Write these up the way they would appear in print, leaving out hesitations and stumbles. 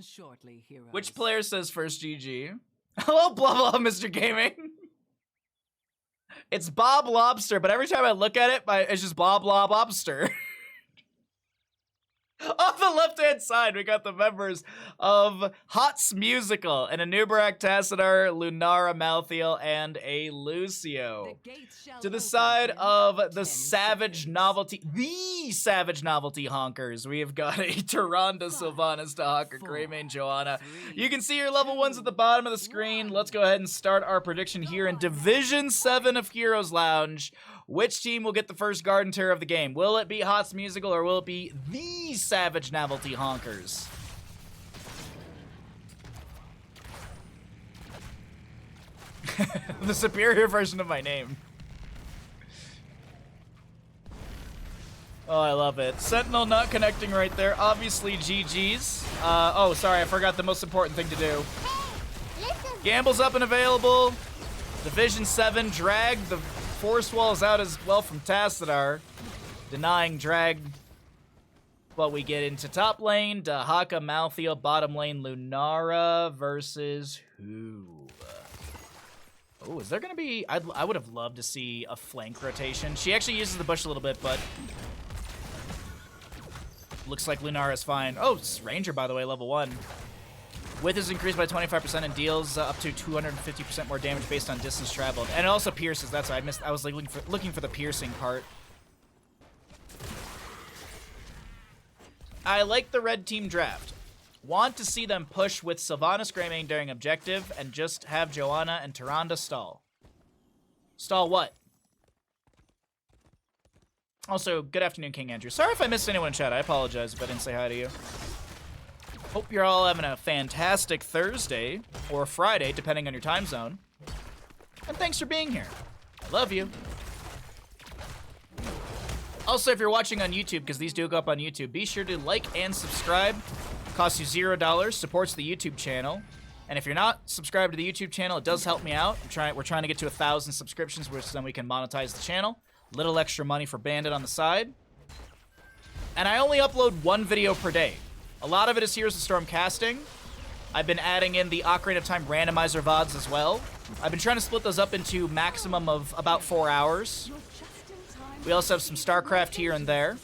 shortly, heroes. Which player says first GG? Hello, blah blah, Mr. Gaming. It's Bob Lobster, but every time I look at it, it's just Bob Lobster. On the left-hand side, we got the members of HotS Musical, and Anubarak, Tassadar, Lunara, Malthiel, and a Lucio. To the side of the Savage Novelty, the Savage Novelty Honkers, we have got a Tyrande, Sylvanas, Dahaka, Greymane, Johanna. You can see your level 1s at the bottom of the screen. Let's go ahead and start our prediction here in Division 7 of Heroes Lounge. Which team will get the first Garden Tour of the game? Will it be HotS Musical or will it be the Savage Novelty Honkers? The superior version of my name. Oh, I love it. Sentinel not connecting right there. Obviously, GG's. Oh, sorry, I forgot the most important thing to do. Gamble's up and available. Division 7, drag the force walls out as well from Tassadar, denying drag. But we get into top lane, Dahaka, Malthiel, bottom lane, Lunara versus who? Oh, is there gonna be, I would have loved to see a flank rotation. She actually uses the bush a little bit, but looks like Lunara is fine. Oh, it's Ranger, by the way, level 1. Width is increased by 25% and deals up to 250% more damage based on distance traveled. And it also pierces. That's why I was like looking for the piercing part. I like the red team draft. Want to see them push with Sylvanas, Greymane during objective and just have Johanna and Tyrande stall. Stall what? Also, good afternoon, King Andrew. Sorry if I missed anyone in chat. I apologize if I didn't say hi to you. Hope you're all having a fantastic Thursday or Friday, depending on your time zone. And thanks for being here. I love you. Also, if you're watching on YouTube, because these do go up on YouTube, be sure to like and subscribe. Costs you $0, supports the YouTube channel. And if you're not subscribed to the YouTube channel, it does help me out. We're trying to get to 1,000 subscriptions, which then we can monetize the channel. Little extra money for Bandit on the side. And I only upload 1 video per day. A lot of it is Heroes of Storm casting. I've been adding in the Ocarina of Time randomizer VODs as well. I've been trying to split those up into maximum of about 4 hours. We also have some StarCraft here and there.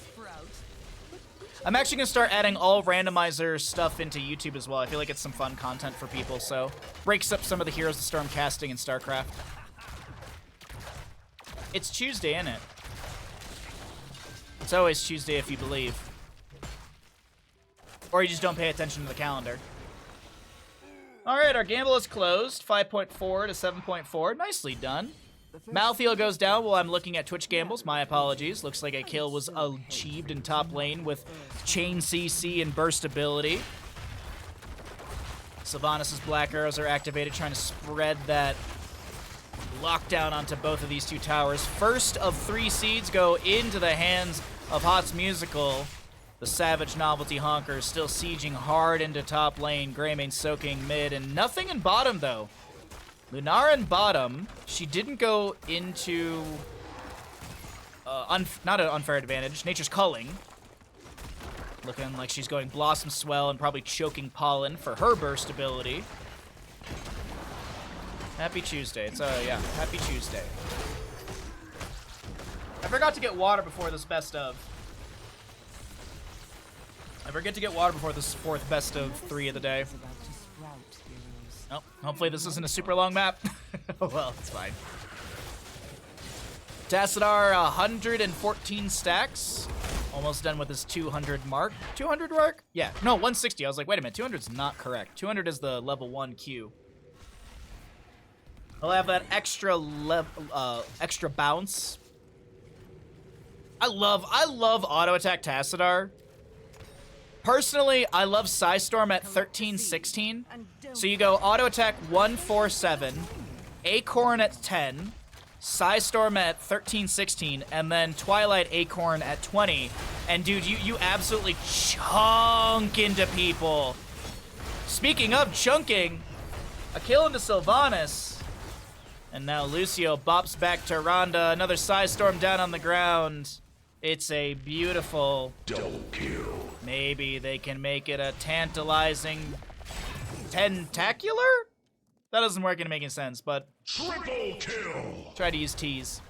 I'm actually going to start adding all randomizer stuff into YouTube as well. I feel like it's some fun content for people, so breaks up some of the Heroes of Storm casting in StarCraft. It's Tuesday, isn't it? It's always Tuesday if you believe. Or you just don't pay attention to the calendar. Alright, our gamble is closed. 5.4 to 7.4. Nicely done. Malthiel goes down while I'm looking at Twitch gambles. My apologies. Looks like a kill was achieved in top lane with Chain CC and Burst ability. Sylvanas' Black Arrows are activated, trying to spread that lockdown onto both of these two towers. First of 3 seeds go into the hands of HotS Musical. The Savage Novelty Honkers still sieging hard into top lane. Greymane soaking mid, and nothing in bottom, though. Lunara in bottom. She didn't go into... not an unfair advantage. Nature's Culling. Looking like she's going Blossom Swell and probably choking Pollen for her burst ability. Happy Tuesday. It's, yeah, Happy Tuesday. I forgot to get water before this best of. I forget to get water before this 4th best of 3 of the day. Oh, hopefully this isn't a super long map. Well, it's fine. Tassadar, 114 stacks. Almost done with his 200 mark. 200 mark? Yeah, no, 160. I was like, wait a minute, 200's not correct. 200 is the level 1 Q. He'll have that extra bounce. I love auto attack Tassadar. Personally, I love Psystorm at 13-16. So you go auto attack 1-4-7, Acorn at 10, Psystorm at 13-16, and then Twilight Acorn at 20. And dude, you absolutely chunk into people. Speaking of chunking, a kill into Sylvanas. And now Lucio bops back to Rhonda. Another Psystorm down on the ground. It's a beautiful... Double kill. Maybe they can make it a tantalizing... Tentacular? That doesn't work into making sense, but... Triple kill. Try to use T's.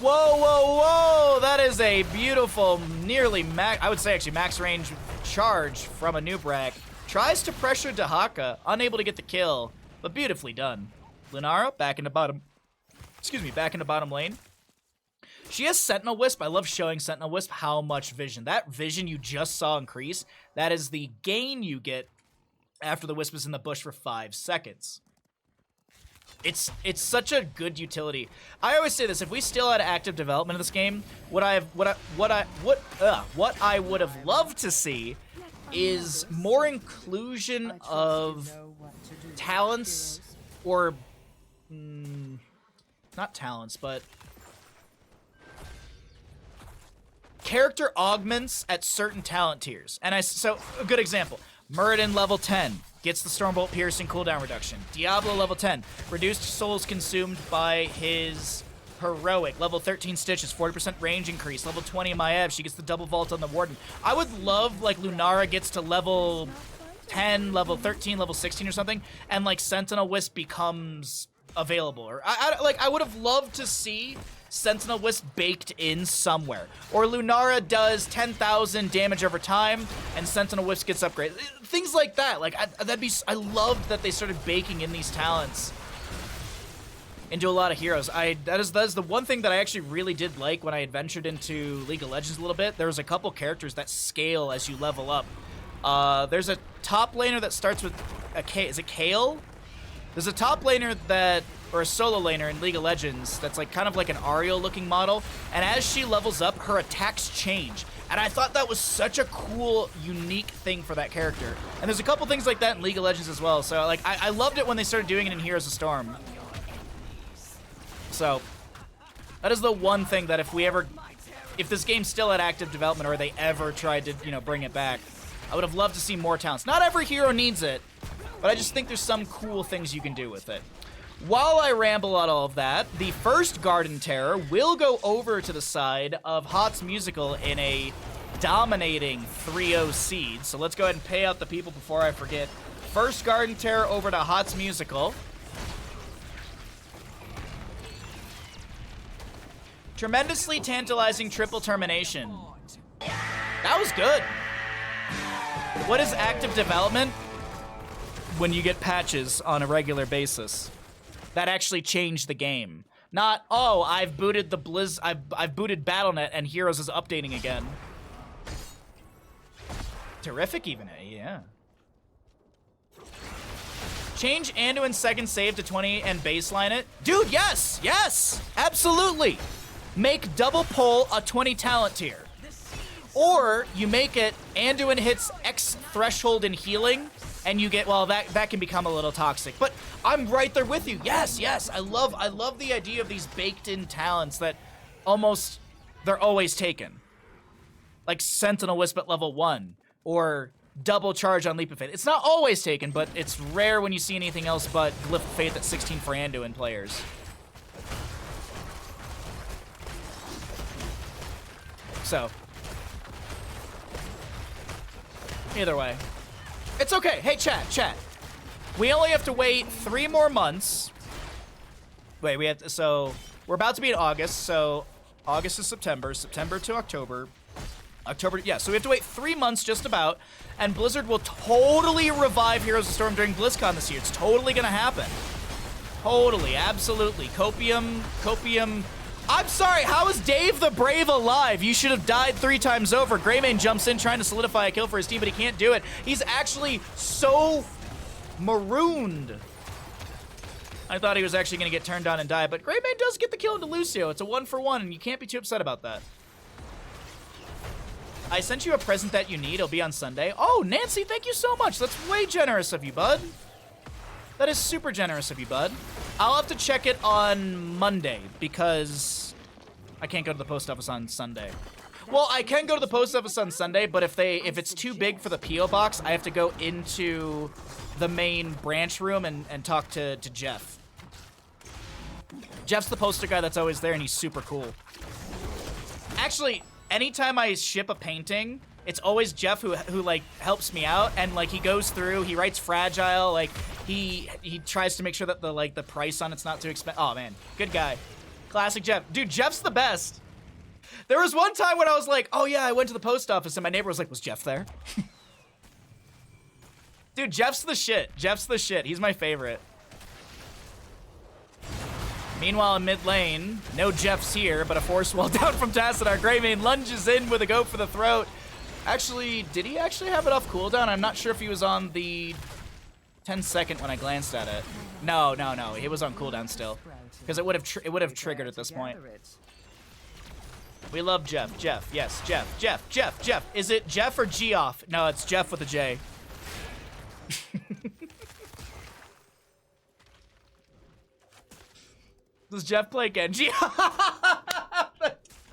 Whoa, whoa, whoa! That is a beautiful, nearly max... I would say, actually, max range charge from a noob rack. Tries to pressure Dahaka, unable to get the kill, but beautifully done. Lunara, back into bottom... Excuse me, back into bottom lane. She has Sentinel Wisp. I love showing Sentinel Wisp how much vision. That vision you just saw increase, that is the gain you get after the Wisp is in the bush for 5 seconds. It's such a good utility. I always say this: if we still had active development of this game, what I would have loved to see is more inclusion of talents, or not talents, but character augments at certain talent tiers. And so a good example: Muradin level 10 gets the Stormbolt piercing cooldown reduction. Diablo level 10, reduced souls consumed by his heroic. Level 13 Stitches, 40% range increase. Level 20 Maev, she gets the double vault on the Warden. I would love, like, Lunara gets to level 10, level 13, level 16 or something, and like Sentinel Wisp becomes available. Or I would have loved to see Sentinel Wisp baked in somewhere. Or Lunara does 10,000 damage over time, and Sentinel Wisp gets upgraded. Things like that. Like, I loved that they started baking in these talents into a lot of heroes. That is the one thing that I actually really did like when I had ventured into League of Legends a little bit. There was a couple characters that scale as you level up. There's a top laner that starts with a K. Is it Kale? There's a top laner that, or a solo laner in League of Legends that's like kind of like an Ariel looking model, and as she levels up, her attacks change. And I thought that was such a cool, unique thing for that character. And there's a couple things like that in League of Legends as well. So like I loved it when they started doing it in Heroes of Storm. So that is the one thing that if this game still had active development, or they ever tried to, you know, bring it back, I would have loved to see more talents. Not every hero needs it, but I just think there's some cool things you can do with it. While I ramble on all of that, the first Garden Terror will go over to the side of HotS Musical in a dominating 3-0 seed. So let's go ahead and pay out the people before I forget. First Garden Terror over to HotS Musical. Tremendously tantalizing triple termination. That was good. What is active development? When you get patches on a regular basis that actually change the game. Not, oh, I've booted the I've booted BattleNet and Heroes is updating again. Terrific even, yeah. Change Anduin's second save to 20 and baseline it. Dude, yes, yes, absolutely. Make double pull a 20 talent tier. Or you make it Anduin hits X threshold in healing, and you get, well, that can become a little toxic. But I'm right there with you. Yes, yes. I love the idea of these baked-in talents that they're always taken. Like Sentinel Wisp at level 1, or double charge on Leap of Faith. It's not always taken, but it's rare when you see anything else but Glyph of Faith at 16 for Anduin players. So, either way. It's okay. Hey, chat. We only have to wait 3 more months. Wait, so we're about to be in August, so August to September, September to October. Yeah, so we have to wait 3 months just about, and Blizzard will totally revive Heroes of Storm during BlizzCon this year. It's totally gonna happen. Totally, absolutely. Copium. I'm sorry, how is Dave the Brave alive? You should have died 3 times over. Greymane jumps in trying to solidify a kill for his team, but he can't do it. He's actually so marooned. I thought he was actually going to get turned on and die, but Greymane does get the kill into Lucio. It's a 1-for-1, and you can't be too upset about that. I sent you a present that you need. It'll be on Sunday. Oh, Nancy, thank you so much. That's way generous of you, bud. That is super generous of you, bud. I'll have to check it on Monday because I can't go to the post office on Sunday. Well, I can go to the post office on Sunday, but if it's too big for the P.O. box, I have to go into the main branch room and talk to Jeff. Jeff's the poster guy that's always there, and he's super cool. Actually, anytime I ship a painting, it's always Jeff who like helps me out, and like he goes through, he writes fragile, like he tries to make sure that the price on it's not too expensive. Oh man, good guy. Classic Jeff. Dude, Jeff's the best. There was one time when I was like, oh yeah, I went to the post office, and my neighbor was like, was Jeff there? Dude, Jeff's the shit. Jeff's the shit. He's my favorite. Meanwhile, in mid lane, no Jeff's here, but a force wall down from Tassadar. Greymane lunges in with a go for the throat. Actually, did he actually have enough cooldown? I'm not sure if he was on the 10-second when I glanced at it. No. He was on cooldown still, because it would have triggered at this point. We love Jeff. Jeff, yes, Jeff. Is it Jeff or Geoff? No, it's Jeff with a J. Does Jeff play Genji?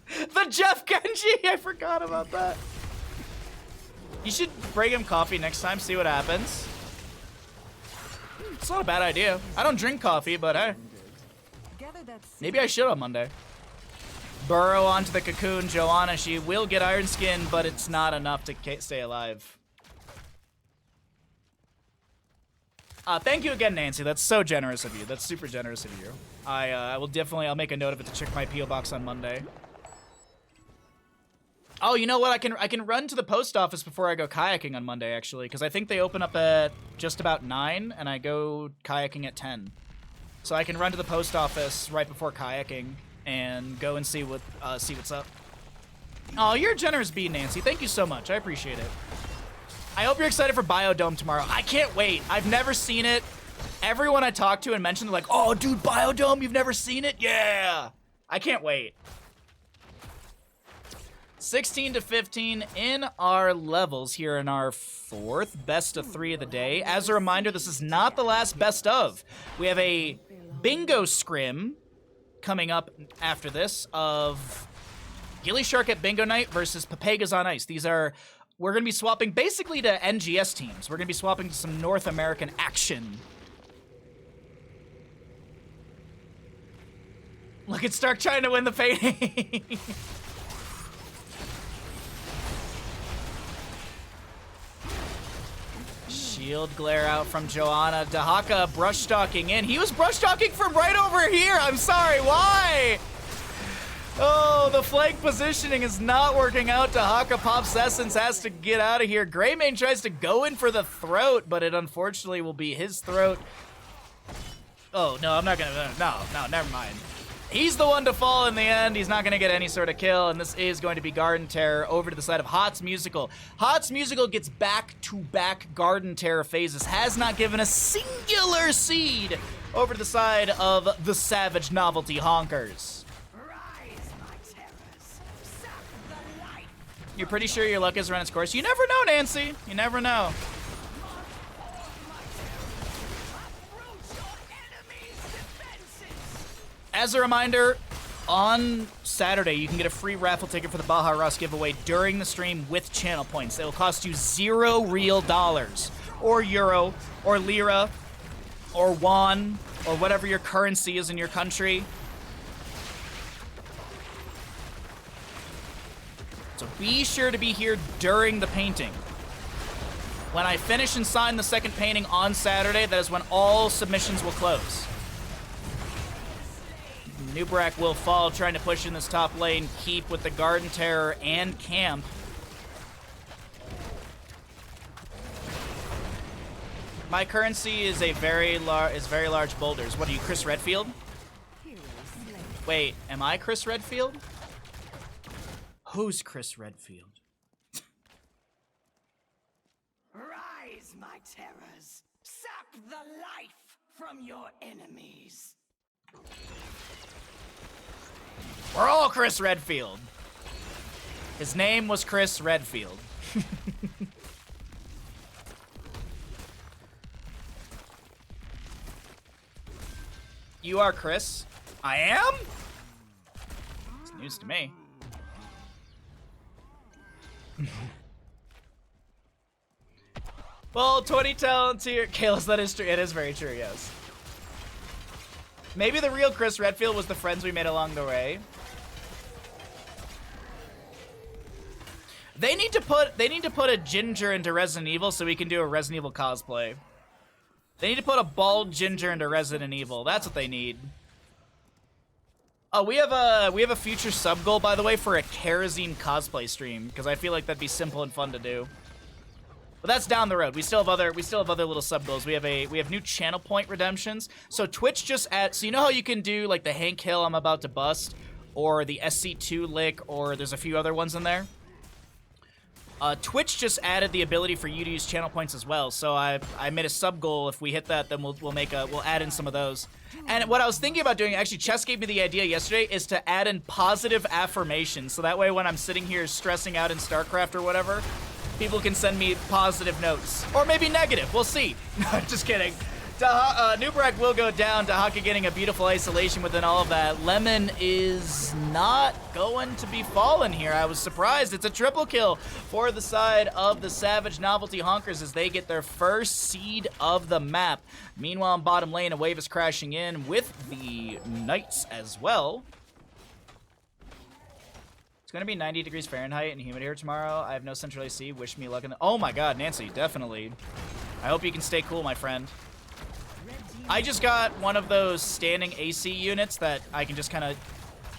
the Jeff Genji! I forgot about that. You should bring him coffee next time, see what happens. It's not a bad idea. I don't drink coffee, but hey. Maybe I should on Monday. Burrow onto the cocoon. Joanna, she will get Iron Skin, but it's not enough to stay alive. Thank you again, Nancy. That's so generous of you. That's super generous of you. I will definitely, I'll make a note of it to check my P.O. box on Monday. Oh, you know what? I can run to the post office before I go kayaking on Monday, actually, because I think they open up at just about 9, and I go kayaking at 10. So I can run to the post office right before kayaking and go and see what's up. Oh, you're a generous bee, Nancy. Thank you so much. I appreciate it. I hope you're excited for Biodome tomorrow. I can't wait. I've never seen it. Everyone I talk to and mention, they're like, oh, dude, Biodome, you've never seen it? Yeah. I can't wait. 16 to 15 in our levels here in our 4th best of 3 of the day. As a reminder, this is not the last best of. We have a bingo scrim coming up after this of Gilly Shark at Bingo Night versus Papegas on Ice. We're going to be swapping basically to NGS teams. We're going to be swapping to some North American action. Look at Stark trying to win the painting. Shield glare out from Joanna. Dahaka brush stalking in. He was brush stalking from right over here. I'm sorry, why? Oh, the flank positioning is not working out. Dahaka pops Essence, has to get out of here. Greymane tries to go in for the throat, but it unfortunately will be his throat. Oh, no, I'm not gonna, no, never mind. He's the one to fall in the end. He's not gonna get any sort of kill, and this is going to be Garden Terror over to the side of HotS Musical. HotS Musical gets back-to-back Garden Terror phases, has not given a singular seed over to the side of the Savage Novelty Honkers. You're pretty sure your luck has run its course? You never know, Nancy. You never know. As a reminder, on Saturday, you can get a free raffle ticket for the Baja Ross giveaway during the stream with channel points. It will cost you $0 real dollars, or euro, or lira, or won, or whatever your currency is in your country. So be sure to be here during the painting. When I finish and sign the second painting on Saturday, that is when all submissions will close. Nubarak will fall, trying to push in this top lane, keep with the Garden Terror and Camp. My currency is very large boulders. What are you, Chris Redfield? Wait, am I Chris Redfield? Who's Chris Redfield? Rise, my terrors. Sap the life from your enemies. We're all Chris Redfield. His name was Chris Redfield. You are Chris? I am? It's news to me. Well, 20 talents here. Kalis, that is true. It is very true, yes. Maybe the real Chris Redfield was the friends we made along the way. They need to put a ginger into Resident Evil so we can do a Resident Evil cosplay. They need to put a bald ginger into Resident Evil. That's what they need. Oh, we have a future sub goal, by the way, for a kerosene cosplay stream, because I feel like that'd be simple and fun to do. But that's down the road. We still have other little sub goals. We have new channel point redemptions. So Twitch just so you know how you can do like the Hank Hill I'm about to bust, or the SC2 lick, or there's a few other ones in there. Twitch just added the ability for you to use channel points as well. So I made a sub goal. If we hit that, then we'll add in some of those. And what I was thinking about doing, actually, Chess gave me the idea yesterday, is to add in positive affirmations. So that way, when I'm sitting here stressing out in StarCraft or whatever, people can send me positive notes. Or maybe negative. We'll see. No, just kidding. Nubrak will go down. Dahaka getting a beautiful isolation within all of that. Lemon is not going to be fallen here. I was surprised. It's a triple kill for the side of the Savage Novelty Honkers as they get their first seed of the map. Meanwhile, in bottom lane, a wave is crashing in with the Knights as well. It's going to be 90 degrees Fahrenheit and humid here tomorrow. I have no central AC. Wish me luck in the... Oh my god, Nancy, definitely. I hope you can stay cool, my friend. I just got one of those standing AC units that I can just kind of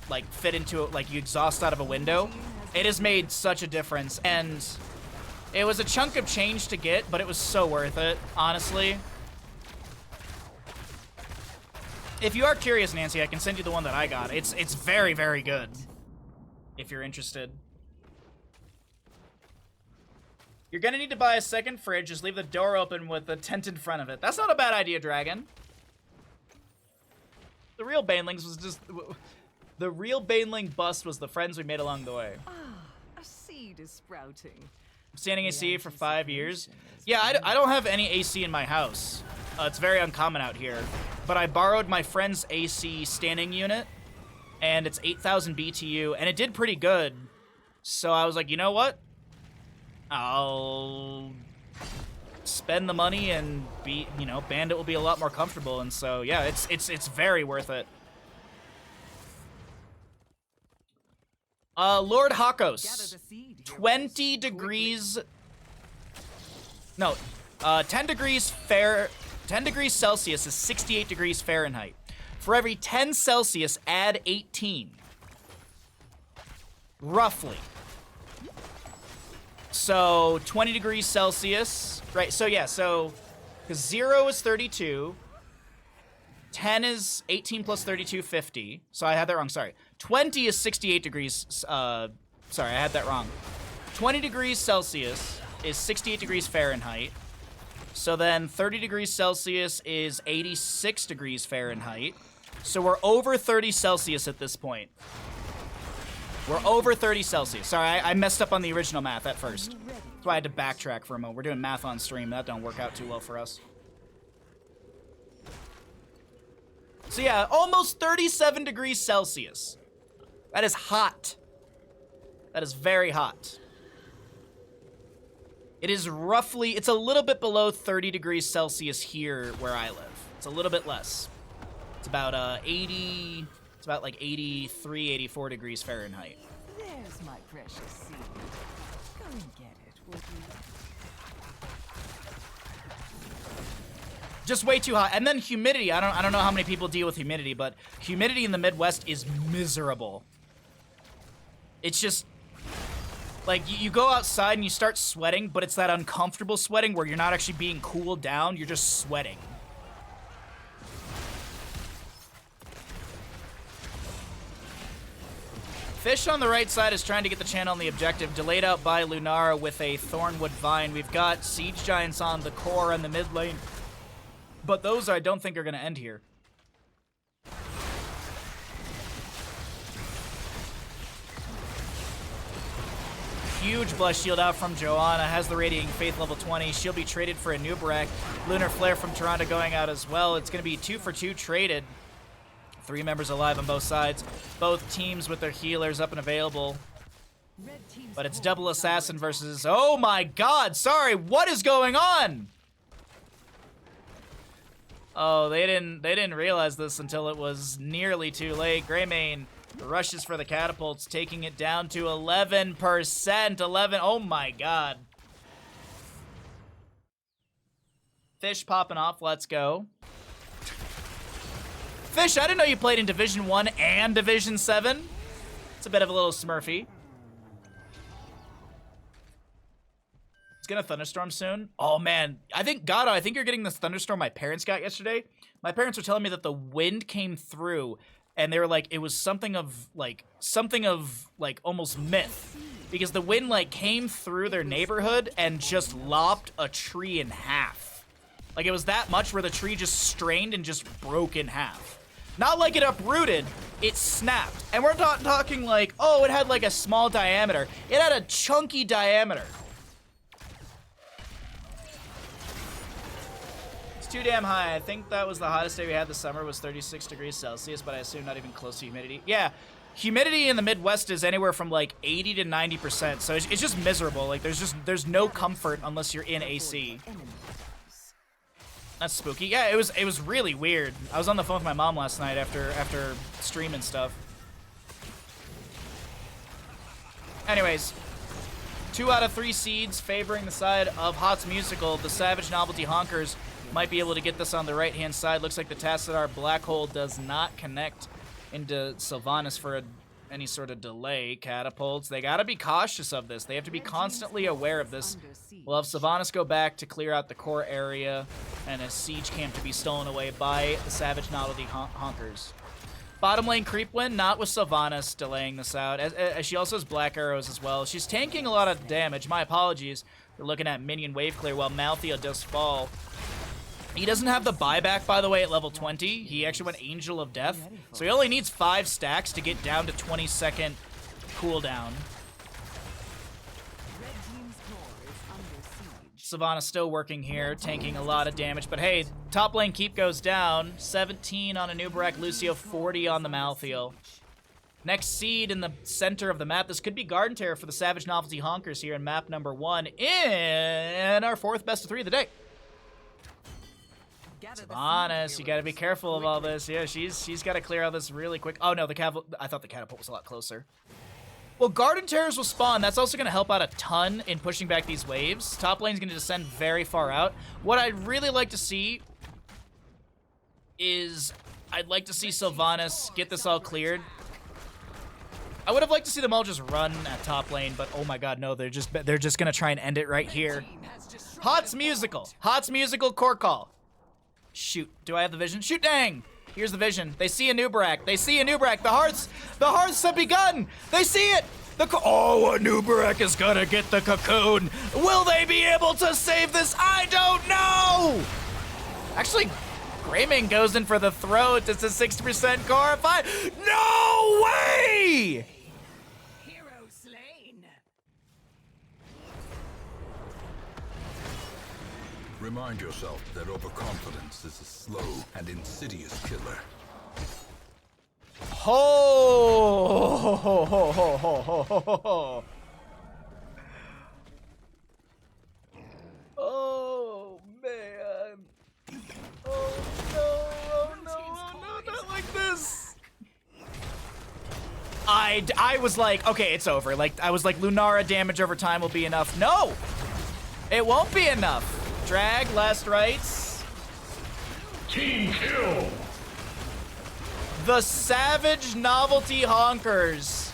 like fit into, like you exhaust out of a window. It has made such a difference, and it was a chunk of change to get, but it was so worth it, honestly. If you are curious, Nancy, I can send you the one that I got. It's very, very good, if you're interested. You're gonna need to buy a second fridge. Just leave the door open with a tent in front of it. That's not a bad idea, Dragon. The real Banelings was just... The real Baneling bust was the friends we made along the way. Ah, a seed is sprouting. Standing AC for 5 years. Yeah, I don't have any AC in my house. It's very uncommon out here. But I borrowed my friend's AC standing unit, and it's 8,000 BTU, and it did pretty good. So I was like, you know what? I'll spend the money and be, you know, Bandit will be a lot more comfortable, and so yeah, it's very worth it. Lord Hakos, 20 degrees. No, 10 degrees 10 degrees Celsius is 68 degrees Fahrenheit. For every 10 Celsius, add 18. Roughly. So 20 degrees Celsius, right? So yeah, so because 0 is 32, 10 is 18 plus 32, 50. So I had that wrong. Sorry, 20 is 68 degrees. Sorry, I had that wrong. 20 degrees Celsius is 68 degrees Fahrenheit. So then 30 degrees Celsius is 86 degrees Fahrenheit. So we're over 30 Celsius at this point. We're over 30 Celsius. Sorry, I messed up on the original math at first. That's why I had to backtrack for a moment. We're doing math on stream. That don't work out too well for us. So yeah, almost 37 degrees Celsius. That is hot. That is very hot. It is roughly, it's a little bit below 30 degrees Celsius here where I live. It's a little bit less. It's about 80... It's about like 83, 84 degrees Fahrenheit. There's my precious seed. Go and get it, would you? Just way too hot. And then humidity. I don't know how many people deal with humidity, but humidity in the Midwest is miserable. It's just like you go outside and you start sweating, but it's that uncomfortable sweating where you're not actually being cooled down, you're just sweating. Fish on the right side is trying to get the channel on the objective, delayed out by Lunara with a Thornwood Vine. We've got Siege Giants on the core and the mid lane, but those I don't think are going to end here. Huge Bless Shield out from Joanna, has the Radiating Faith level 20. She'll be traded for a Nubarek. Lunar Flare from Toronto going out as well. It's going to be 2 for 2 traded. 3 members alive on both sides. Both teams with their healers up and available. But it's double assassin versus... Oh my god, sorry, what is going on? Oh, they didn't realize this until it was nearly too late. Greymane The rushes for the catapults, taking it down to 11%. 11, oh my god. Fish popping off, let's go. Fish, I didn't know you played in Division 1 and Division 7. It's a bit of a little smurfy. It's gonna thunderstorm soon. Oh man, I think you're getting this thunderstorm my parents got yesterday. My parents were telling me that the wind came through and they were like, it was something of like almost myth. Because the wind like came through their neighborhood and just lopped a tree in half. Like it was that much where the tree just strained and just broke in half. Not like it uprooted, it snapped. And we're not talking like, oh, it had like a small diameter. It had a chunky diameter. Too damn high. I think that was the hottest day we had this summer was 36 degrees Celsius, but I assume not even close to humidity. Yeah, humidity in the Midwest is anywhere from like 80 to 90%, so it's just miserable. Like there's no comfort unless you're in AC. That's spooky. Yeah, it was really weird. I was on the phone with my mom last night after stream and stuff. Anyways, 2 out of 3 seeds favoring the side of HotS Musical. The Savage Novelty Honkers might be able to get this on the right-hand side. Looks like the Tassadar Black Hole does not connect into Sylvanas for any sort of delay. Catapults, they gotta be cautious of this. They have to be constantly aware of this. We'll have Sylvanas go back to clear out the core area and a siege camp to be stolen away by the Savage Novelty Honkers. Bottom lane creep win, not with Sylvanas delaying this out, as she also has black arrows as well. She's tanking a lot of damage. My apologies. We're looking at minion wave clear while Malthea does fall. He doesn't have the buyback, by the way, at level 20. He actually went Angel of Death. So he only needs 5 stacks to get down to 20-second cooldown. Sylvanas still working here, tanking a lot of damage. But hey, top lane keep goes down. 17 on a Nubarak Lucio, 40 on the Malthael. Next seed in the center of the map. This could be Garden Terror for the Savage Novelty Honkers here in map number 1 in our 4th best of 3 of the day. Sylvanas, you gotta be careful of all this. Yeah, she's gotta clear all this really quick. Oh no, I thought the catapult was a lot closer. Well, Garden Terrors will spawn. That's also gonna help out a ton in pushing back these waves. Top lane's gonna descend very far out. What I'd really like to see is I'd like to see Sylvanas get this all cleared. I would have liked to see them all just run at top lane, but oh my god, no, they're just gonna try and end it right here. HotS Musical. HotS Musical core call. Shoot, do I have the vision? Shoot, dang! Here's the vision. They see a Nubarak. They see a Nubarak. The hearts have begun. They see it. Oh, a Nubarak is gonna get the cocoon. Will they be able to save this? I don't know. Actually, Greymane goes in for the throat. It's a 60% core. No way! Hero slain. Remind yourself that overconfidence is a slow and insidious killer. Ho, ho, ho, ho, ho, ho, ho, ho. Oh man. Oh no, not like this. I was like, okay, it's over. Like I was like, Lunara damage over time will be enough. No, it won't be enough. Drag, last rites. Team kill! The Savage Novelty Honkers,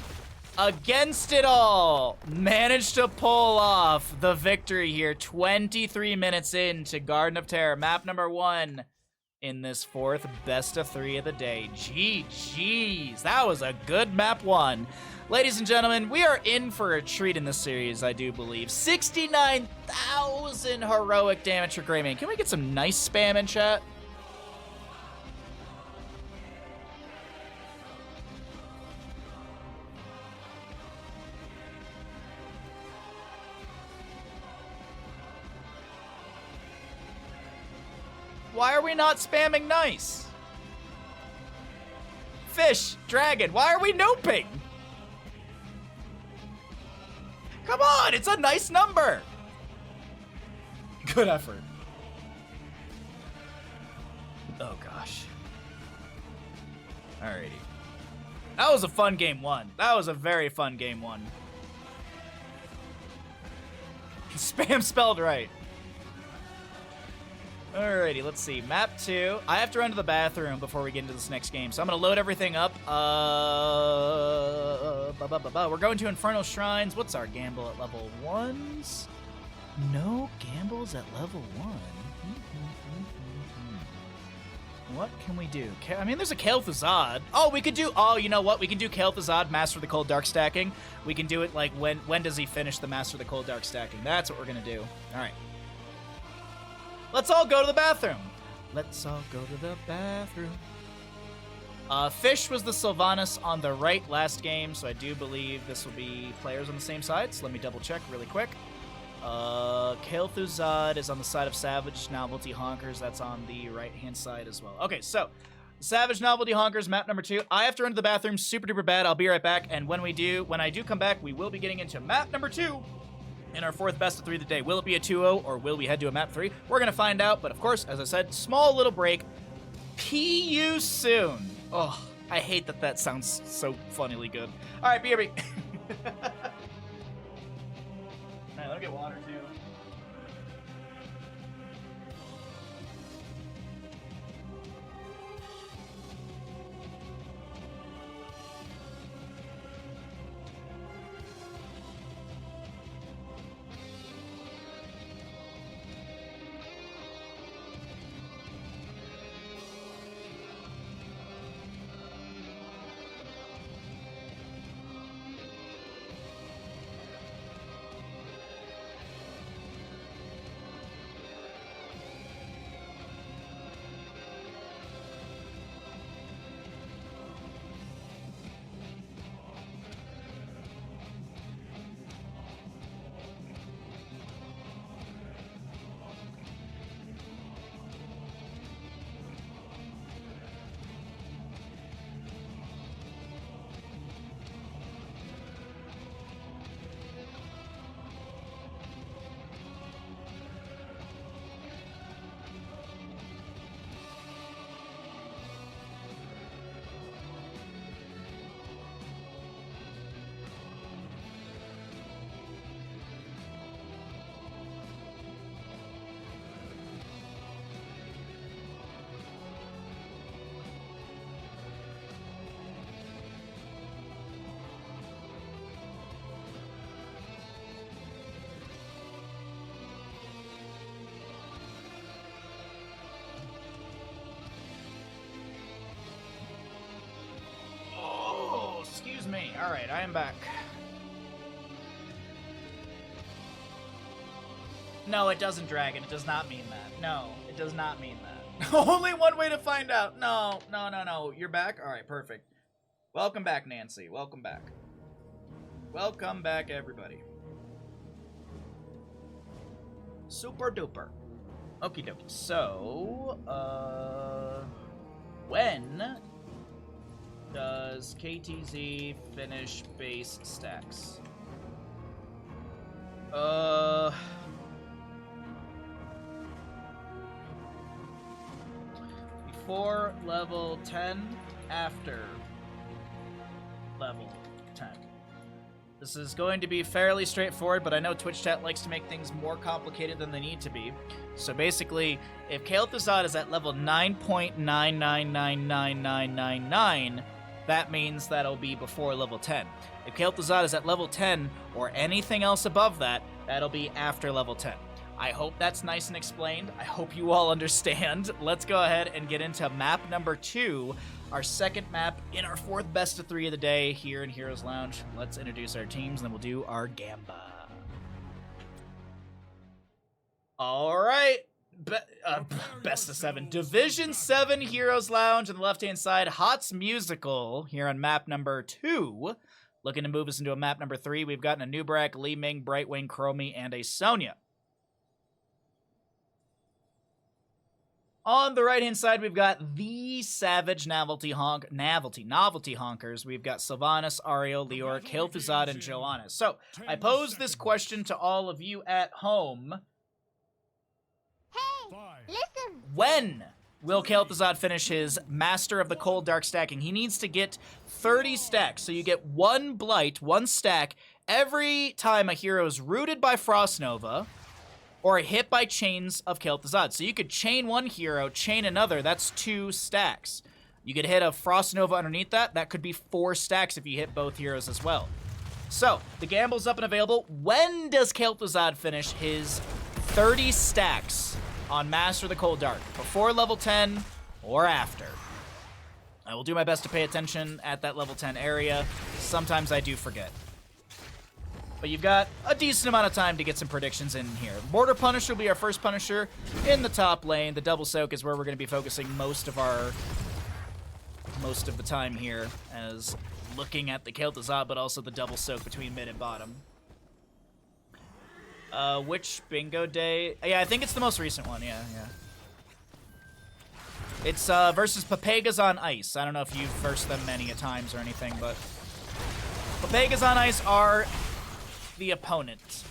against it all, managed to pull off the victory here. 23 minutes into Garden of Terror, map number 1 in this 4th best of 3 of the day. Jeez, that was a good map 1. Ladies and gentlemen, we are in for a treat in this series, I do believe. 69,000 heroic damage for Greymane. Can we get some nice spam in chat? Why are we not spamming nice? Fish, dragon, why are we noping? Come on, it's a nice number. Good effort. Oh gosh. Alrighty. That was a fun game one. That was a very fun game one. Spam spelled right. Alrighty, let's see. Map 2. I have to run to the bathroom before we get into this next game, so I'm going to load everything up. We're going to Infernal Shrines. What's our gamble at level 1s? No gambles at level 1. What can we do? I mean, there's a Kael'Thuzad. Oh, we could do... Oh, you know what? We can do Kael'Thuzad, Master of the Cold Dark stacking. We can do it, like, when does he finish the Master of the Cold Dark stacking? That's what we're going to do. All right. Let's all go to the bathroom. Let's all go to the bathroom. Fish was the Sylvanas on the right last game, so I do believe this will be players on the same side. So let me double check really quick. Kael'Thuzad is on the side of Savage, Novelty, Honkers. That's on the right-hand side as well. Okay, so Savage, Novelty, Honkers, map number 2. I have to run to the bathroom super duper bad. I'll be right back. And when I do come back, we will be getting into map number 2 in our 4th best of 3 of the day. Will it be a 2-0 or will we head to a map 3? We're going to find out. But of course, as I said, small little break. PU soon. Oh, I hate that sounds so funnily good. All right, BRB. All right, let me get water too. Excuse me. All right, I am back. No, it doesn't, Dragon. It does not mean that. No, it does not mean that. Only one way to find out. No. You're back? All right, perfect. Welcome back, Nancy. Welcome back. Welcome back, everybody. Super duper. Okie dokie. So, when does KTZ finish base stacks? Before level 10, after level 10. This is going to be fairly straightforward, but I know Twitch chat likes to make things more complicated than they need to be. So basically, if Kael'Thuzad is at level 9.9999999, that means that'll be before level 10. If Kael'Thuzad is at level 10 or anything else above that, that'll be after level 10. I hope that's nice and explained. I hope you all understand. Let's go ahead and get into map number 2, our second map in our 4th best of 3 of the day here in Heroes Lounge. Let's introduce our teams, and then we'll do our gamba. All right. Best of 7. Division 7 Heroes Lounge on the left-hand side. HotS Musical here on map number 2. Looking to move us into a map number 3. We've gotten a Nubrak, Li Ming, Brightwing, Chromie, and a Sonya. On the right-hand side, we've got the Savage Novelty Honkers. We've got Sylvanas, Ariel, Leor, Kael'Thuzad, and Johannes. So, I pose this question to all of you at home. Hey, listen. When will Kel'Thuzad finish his Master of the Cold Dark stacking. He needs to get 30 stacks, so you get 1 Blight, 1 stack, every time a hero is rooted by Frost Nova or hit by chains of Kel'Thuzad. So you could chain one hero, chain another, that's 2 stacks. You could hit a Frost Nova underneath that, that could be 4 stacks if you hit both heroes as well. So, the gamble's up and available. When does Kel'Thuzad finish his 30 stacks on Master of the Cold Dark? Before level 10 or after? I will do my best to pay attention at that level 10 area. Sometimes I do forget. But you've got a decent amount of time to get some predictions in here. Mortar Punisher will be our first Punisher in the top lane. The Double Soak is where we're going to be focusing most of the time here, as looking at the Kel'Thuzad, but also the Double Soak between mid and bottom. Which bingo day? Yeah, I think it's the most recent one. Yeah. It's versus Papegas on Ice. I don't know if you've versed them many a times or anything, but Papegas on Ice are the opponent.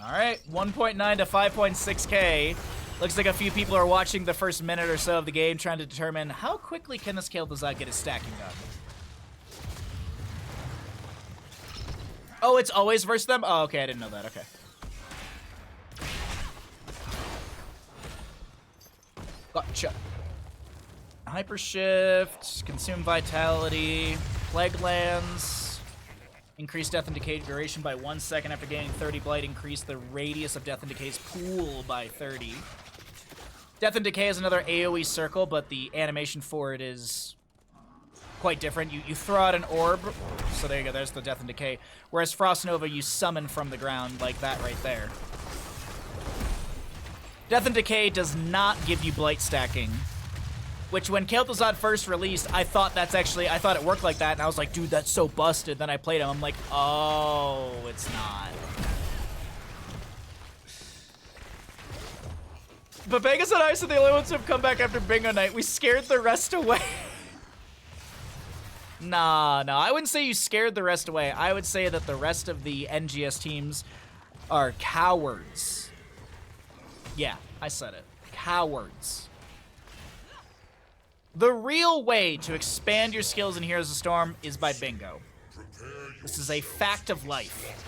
All right, 1.9 to 5.6K. Looks like a few people are watching the first minute or so of the game, trying to determine how quickly can this Kel'Thuzad get his stacking done. Oh, it's always versus them? Oh, okay, I didn't know that. Okay. Gotcha. Hyper Shift, Consume Vitality, Plague Lands, increase Death and Decay duration by 1 second after gaining 30 Blight, increase the radius of Death and Decay's pool by 30. Death and Decay is another AoE circle, but the animation for it is quite different. You throw out an orb, so there you go, there's the Death and Decay. Whereas Frost Nova, you summon from the ground like that right there. Death and Decay does not give you Blight stacking, which when Kel'Thuzad first released, I thought it worked like that, and I was like, dude, that's so busted. Then I played him, I'm like, oh, it's not. But Vegas and Ice are the only ones who have come back after Bingo Night. We scared the rest away. Nah, I wouldn't say you scared the rest away. I would say that the rest of the NGS teams are cowards. Yeah, I said it. Cowards. The real way to expand your skills in Heroes of Storm is by bingo. This is a fact of life.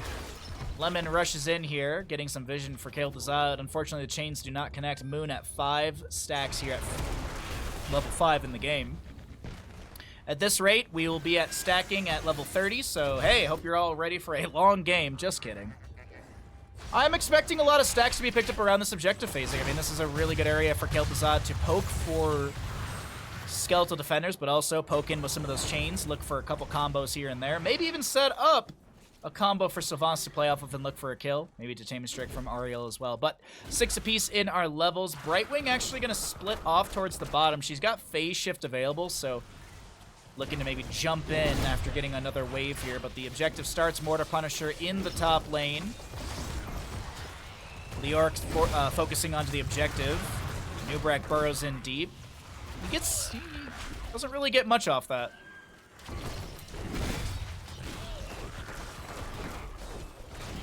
Lemon rushes in here, getting some vision for Kel'Thuzad. Unfortunately, the chains do not connect. Moon at 5 stacks here at level 5 in the game. At this rate, we will be at stacking at level 30, so hey, hope you're all ready for a long game. Just kidding. I'm expecting a lot of stacks to be picked up around this objective phasing. I mean, this is a really good area for Kel'Thuzad to poke for skeletal defenders, but also poke in with some of those chains, look for a couple combos here and there, maybe even set up a combo for Sylvanas to play off of and look for a kill. Maybe Detainment Strike from Ariel as well. But 6 apiece in our levels. Brightwing actually going to split off towards the bottom. She's got Phase Shift available, so looking to maybe jump in after getting another wave here. But the objective starts Mortar Punisher in the top lane. Leoric focusing onto the objective. Nubrak burrows in deep. He doesn't really get much off that.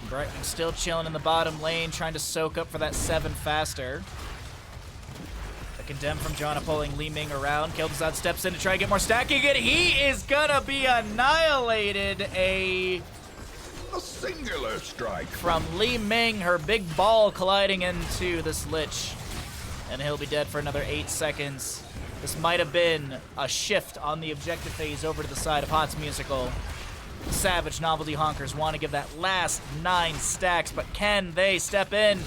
Brightwing still chilling in the bottom lane, trying to soak up for that 7 faster. The Condemn from Joanna pulling Li Ming around. Kel'Thuzad steps in to try to get more stacking, and he is gonna be annihilated. A singular strike from Li Ming, her big ball colliding into this Lich. And he'll be dead for another 8 seconds. This might have been a shift on the objective phase over to the side of HotS Musical. Savage Novelty Honkers want to give that last 9 stacks, but can they step in?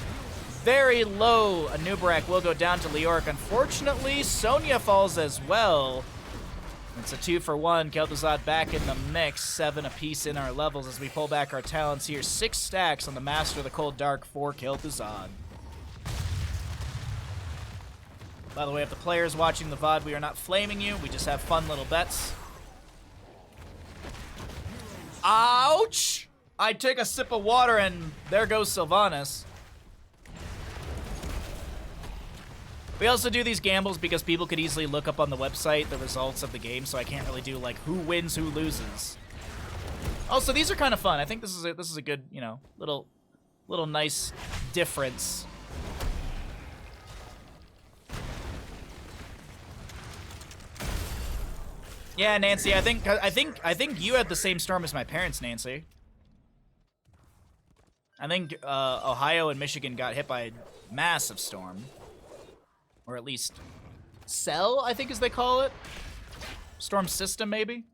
Very low. A Nubrak will go down to Leoric. Unfortunately, Sonya falls as well. It's a 2-for-1. Kel'Thuzad back in the mix. 7 apiece in our levels as we pull back our talents here. 6 stacks on the Master of the Cold Dark for Kel'Thuzad. By the way, if the players watching the VOD, we are not flaming you. We just have fun little bets. Ouch! I take a sip of water and there goes Sylvanas. We also do these gambles because people could easily look up on the website the results of the game, so I can't really do like who wins, who loses. Also, these are kind of fun. I think this is a good, you know, little nice difference Yeah, Nancy, I think you had the same storm as my parents, Nancy. I think Ohio and Michigan got hit by a massive storm. Or at least cell, I think as they call it. Storm system, maybe?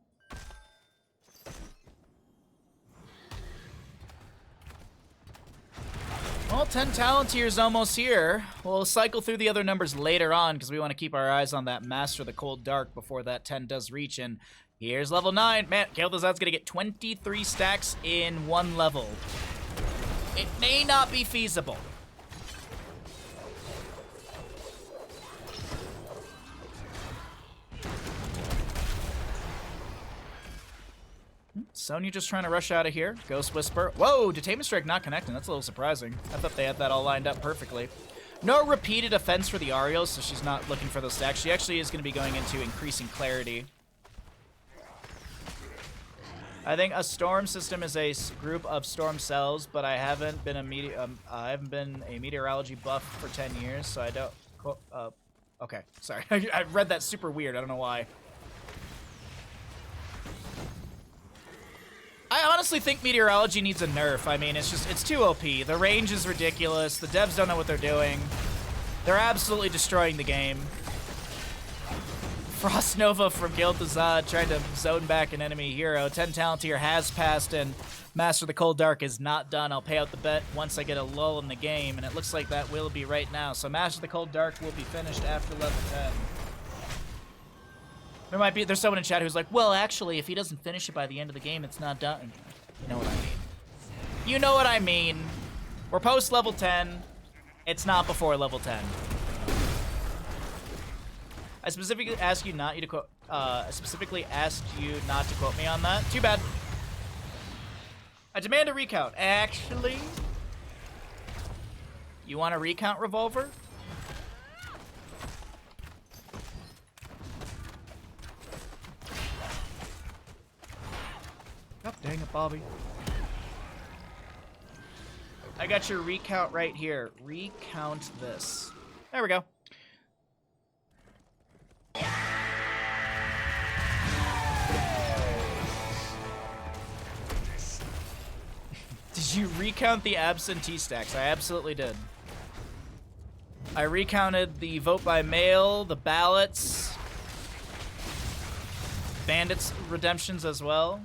Well, 10 talent tier's almost here. We'll cycle through the other numbers later on because we want to keep our eyes on that Master of the Cold Dark before that 10 does reach. And here's level 9. Man, Kael'Thassad's going to get 23 stacks in one level. It may not be feasible. Sonya just trying to rush out of here. Ghost Whisper. Whoa, Detainment Strike not connecting. That's a little surprising. I thought they had that all lined up perfectly. No repeated offense for the Ariel, so she's not looking for those stacks. She actually is going to be going into increasing clarity. I think a storm system is a group of storm cells, but I haven't been a meteorology buff for 10 years, so I don't. Okay, sorry. I read that super weird. I don't know why. I honestly think meteorology needs a nerf. I mean, it's too OP. The range is ridiculous. The devs don't know what they're doing. They're absolutely destroying the game. Frost Nova from Kael'Thassad trying to zone back an enemy hero. 10 talent tier has passed, and Master of the Cold Dark is not done. I'll pay out the bet once I get a lull in the game, and it looks like that will be right now. So Master of the Cold Dark will be finished after level 10. There's someone in chat who's like, well, actually, if he doesn't finish it by the end of the game, it's not done. You know what I mean. You know what I mean. We're post level 10. It's not before level 10. I specifically asked you not to quote me on that. Too bad. I demand a recount. Actually, you want a recount, Revolver? God dang it, Bobby. I got your recount right here. Recount this. There we go. Did you recount the absentee stacks? I absolutely did. I recounted the vote by mail, the ballots, bandits redemptions as well.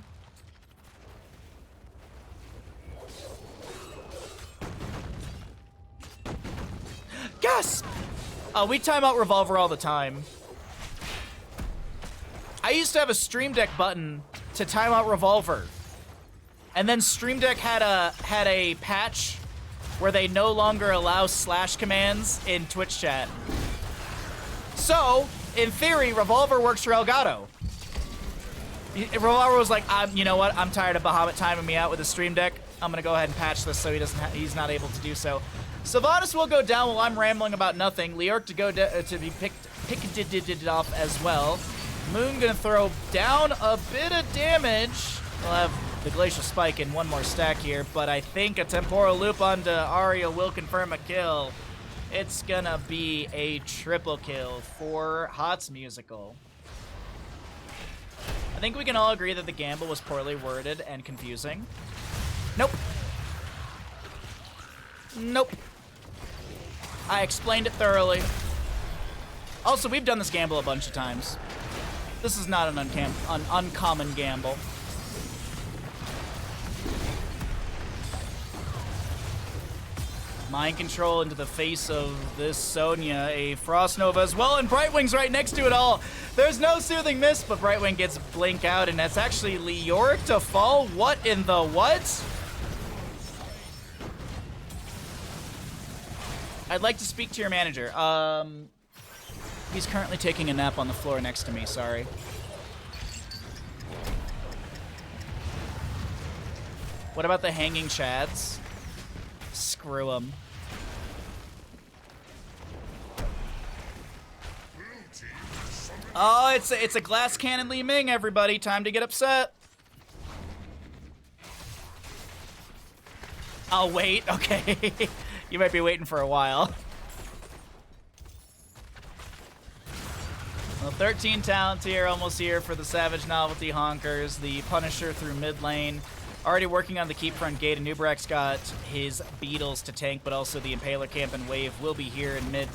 Gasp! We time out Revolver all the time. I used to have a Stream Deck button to time out Revolver. And then Stream Deck had a patch where they no longer allow slash commands in Twitch chat. So, in theory, Revolver works for Elgato. Revolver was like, you know what? I'm tired of Bahamut timing me out with a Stream Deck. I'm gonna go ahead and patch this so he's not able to do so. Sylvanas will go down while I'm rambling about nothing. Leorc to be picked off as well. Moon gonna throw down a bit of damage. We'll have the Glacial Spike in one more stack here, but I think a Temporal Loop onto Aria will confirm a kill. It's gonna be a triple kill for HotS Musical. I think we can all agree that the gamble was poorly worded and confusing. Nope. Nope. I explained it thoroughly. Also, we've done this gamble a bunch of times. This is not an uncommon gamble. Mind control into the face of this Sonya. A Frost Nova as well, and Brightwing's right next to it all. There's no Soothing Mist, but Brightwing gets Blink out, and that's actually Leoric to fall. What in the what? I'd like to speak to your manager. He's currently taking a nap on the floor next to me, sorry. What about the hanging chads? Screw them. Oh, it's a glass cannon Li Ming, everybody. Time to get upset. I'll wait. Okay. You might be waiting for a while. Well, 13 talent tier, almost here for the Savage Novelty Honkers. The Punisher through mid lane. Already working on the keep front gate, and Nubrak's got his Beetles to tank, but also the Impaler camp and wave will be here in mid.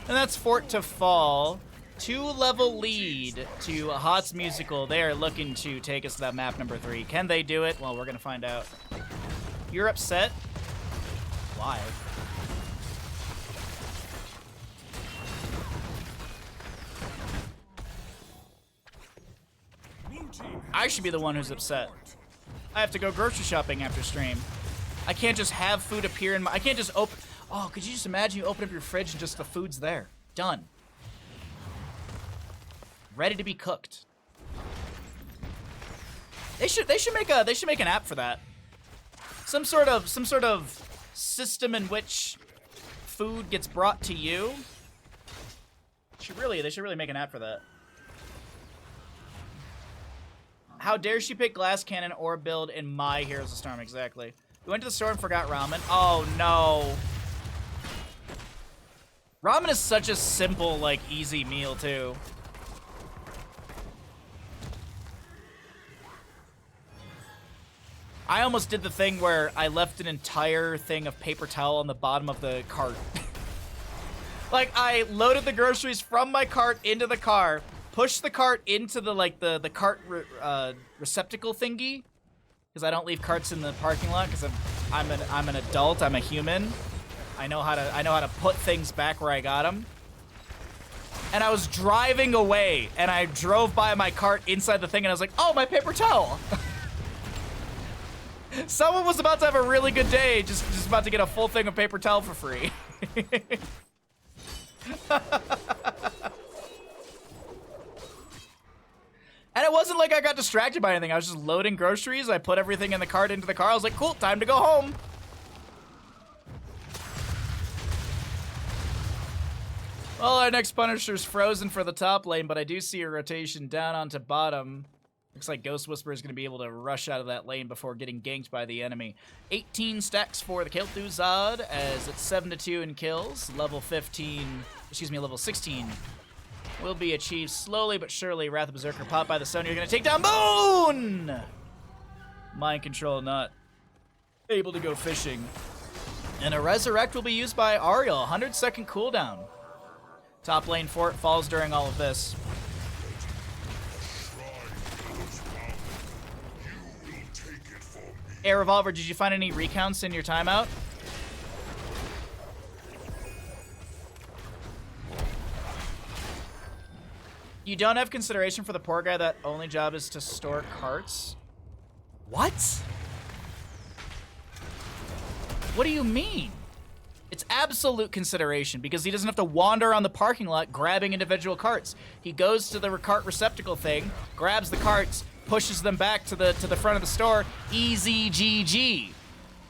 And that's Fort to fall. 2-level lead to HotS Musical. They are looking to take us to that map number 3. Can they do it? Well, we're going to find out. You're upset? Why? I should be the one who's upset. I have to go grocery shopping after stream. I can't just have food appear in my... I can't just open... Oh, could you just imagine you open up your fridge and just the food's there? Done. Ready to be cooked. They should make an app for that. Some sort of system in which food gets brought to you. They should really make an app for that. How dare she pick Glass Cannon or build in my Heroes of Storm, exactly. We went to the store and forgot ramen. Oh, no. Ramen is such a simple, like, easy meal, too. I almost did the thing where I left an entire thing of paper towel on the bottom of the cart. Like, I loaded the groceries from my cart into the car, pushed the cart into the, like, the cart receptacle thingy, because I don't leave carts in the parking lot, because I'm an adult, I'm a human. I know how to put things back where I got them. And I was driving away, and I drove by my cart inside the thing, and I was like, oh, my paper towel! Someone was about to have a really good day, just about to get a full thing of paper towel for free. And it wasn't like I got distracted by anything. I was just loading groceries. I put everything in the cart into the car. I was like, cool, time to go home. Well, our next Punisher's frozen for the top lane, but I do see a rotation down onto bottom. Looks like Ghost Whisperer is going to be able to rush out of that lane before getting ganked by the enemy. 18 stacks for the Kel'Thuzad as it's 7-2 in kills. Level 16 will be achieved slowly but surely. Wrath of Berserker popped by the Sonya. You're going to take down Moon! Mind control not able to go fishing. And a Resurrect will be used by Ariel. 100-second cooldown. Top lane Fort falls during all of this. Air Revolver, did you find any recounts in your timeout? You don't have consideration for the poor guy that only job is to store carts? What? What do you mean? It's absolute consideration because he doesn't have to wander around the parking lot grabbing individual carts. He goes to the cart receptacle thing, grabs the carts, pushes them back to the front of the store. Easy GG.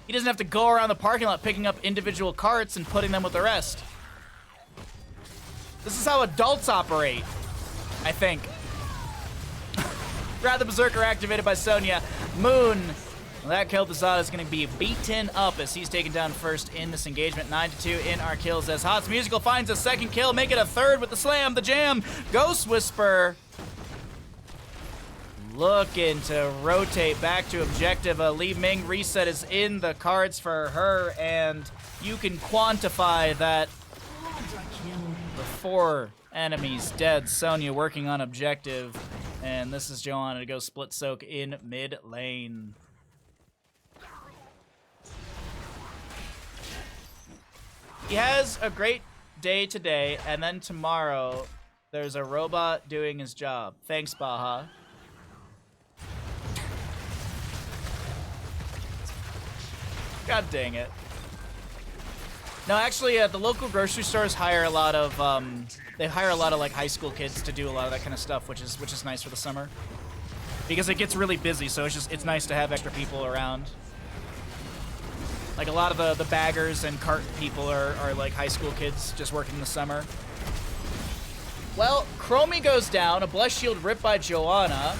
He doesn't have to go around the parking lot picking up individual carts and putting them with the rest. This is how adults operate, I think. Wrath of Berserker activated by Sonya. Moon. Well, that Kel'Thuzad is going to be beaten up as he's taken down first in this engagement. 9-2 in our kills as HotS Musical finds a second kill. Make it a third with the slam, the jam. Ghost Whisper looking to rotate back to objective. Li Ming reset is in the cards for her, and you can quantify that. The 4 enemies dead. Sonya working on objective, and this is Joanna to go split soak in mid lane. He has a great day today, and then tomorrow there's a robot doing his job. Thanks, Baha. God dang it. No, actually, the local grocery stores hire a lot of like high school kids to do a lot of that kind of stuff, which is nice for the summer. Because it gets really busy, so it's nice to have extra people around. Like a lot of the baggers and cart people are like high school kids just working in the summer. Well, Chromie goes down, a Bless Shield ripped by Joanna.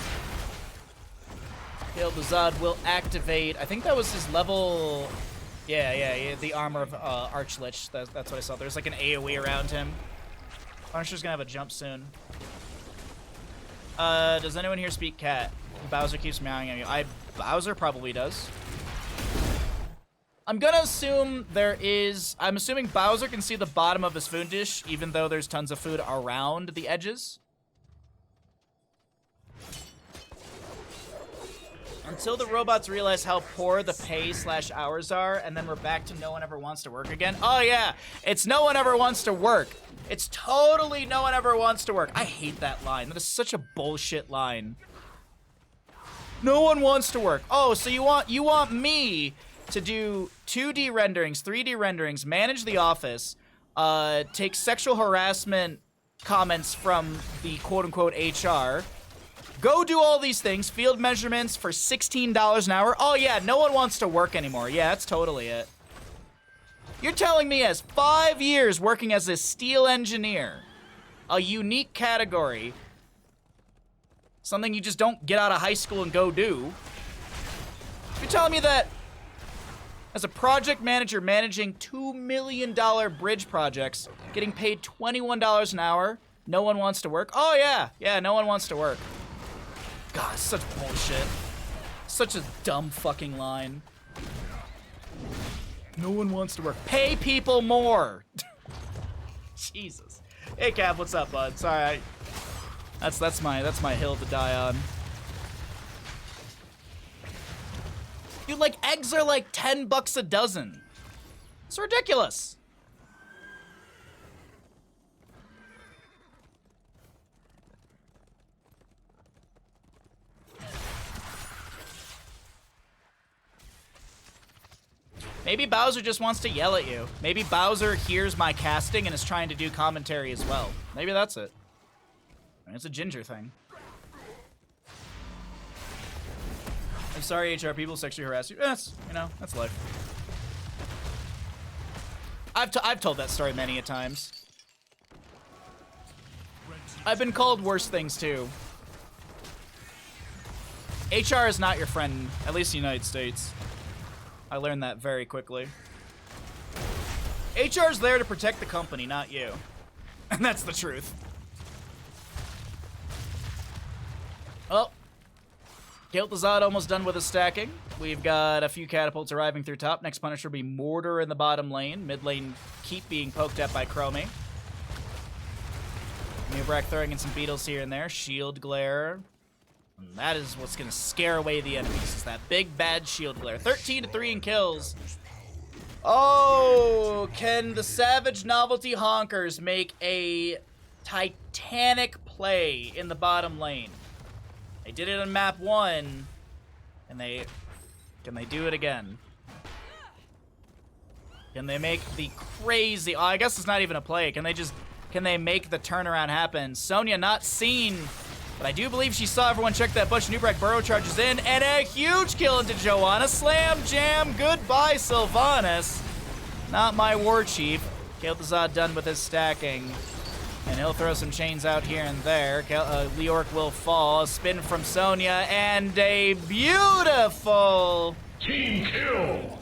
Kel'Thuzad will activate. I think that was his level. Yeah, the armor of Archlich. That's what I saw. There's like an AoE around him. Punisher's gonna have a jump soon. Does anyone here speak cat? Bowser keeps meowing at you. Bowser probably does. I'm gonna assume there is... I'm assuming Bowser can see the bottom of his food dish, even though there's tons of food around the edges. Until the robots realize how poor the pay/hours are, and then we're back to no one ever wants to work again. Oh yeah, it's no one ever wants to work. It's totally no one ever wants to work. I hate that line. That is such a bullshit line. No one wants to work. Oh, so you want me to do 2D renderings, 3D renderings, manage the office, take sexual harassment comments from the quote-unquote HR, go do all these things, field measurements for $16 an hour. Oh yeah, no one wants to work anymore. Yeah, that's totally it. You're telling me as 5 years working as a steel engineer, a unique category, something you just don't get out of high school and go do. You're telling me that as a project manager managing $2 million bridge projects, getting paid $21 an hour, no one wants to work? Oh yeah, yeah, no one wants to work. God, such bullshit. Such a dumb fucking line. No one wants to work. Pay people more. Jesus. Hey Cap, what's up, bud? Sorry, that's my hill to die on. Dude, like eggs are like $10 a dozen. It's ridiculous. Maybe Bowser just wants to yell at you. Maybe Bowser hears my casting and is trying to do commentary as well. Maybe that's it. I mean, it's a ginger thing. I'm sorry, HR people sexually harass you. That's, you know, that's life. I've told that story many a times. I've been called worse things too. HR is not your friend, at least in the United States. I learned that very quickly. HR is there to protect the company, not you. And that's the truth. Oh. Kel'Thuzad almost done with his stacking. We've got a few catapults arriving through top. Next Punisher will be Mortar in the bottom lane. Mid lane keep being poked at by Chromie. Newbrack throwing in some beetles here and there. Shield glare. And that is what's going to scare away the enemies, is that big bad shield glare. 13-3 in kills. Oh, can the Savage Novelty Honkers make a titanic play in the bottom lane? They did it on map 1, and can they do it again? Can they make the crazy, oh, I guess it's not even a play. Can they make the turnaround happen? Sonya not seen, but I do believe she saw everyone check that bush. Newbrack burrow charges in, and a huge kill into Joanna. Slam jam, goodbye Sylvanas. Not my war chief. Kel'Thuzad done with his stacking. And he'll throw some chains out here and there. Leoric will fall. A spin from Sonya, and a beautiful Team kill!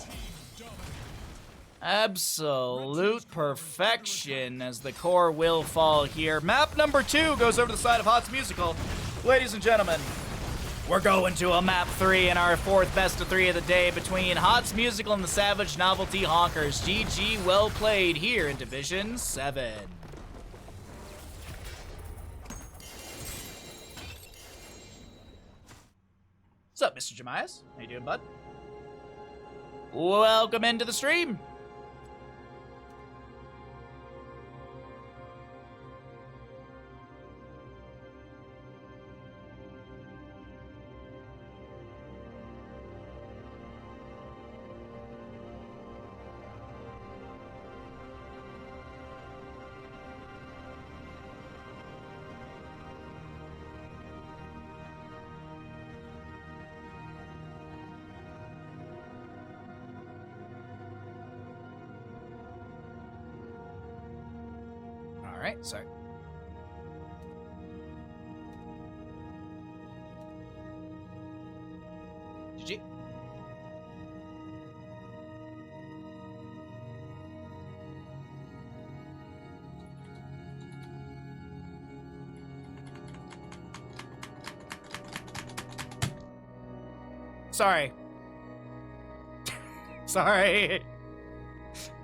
absolute perfection as the core will fall here. Map number 2 goes over to the side of HotS Musical. Ladies and gentlemen, we're going to a map 3 in our 4th best of 3 of the day between HotS Musical and the Savage Novelty Honkers. GG, well played here in Division 7. What's up, Mr. Jemias? How you doing, bud? Welcome into the stream. All right, sorry. GG. Sorry. Sorry.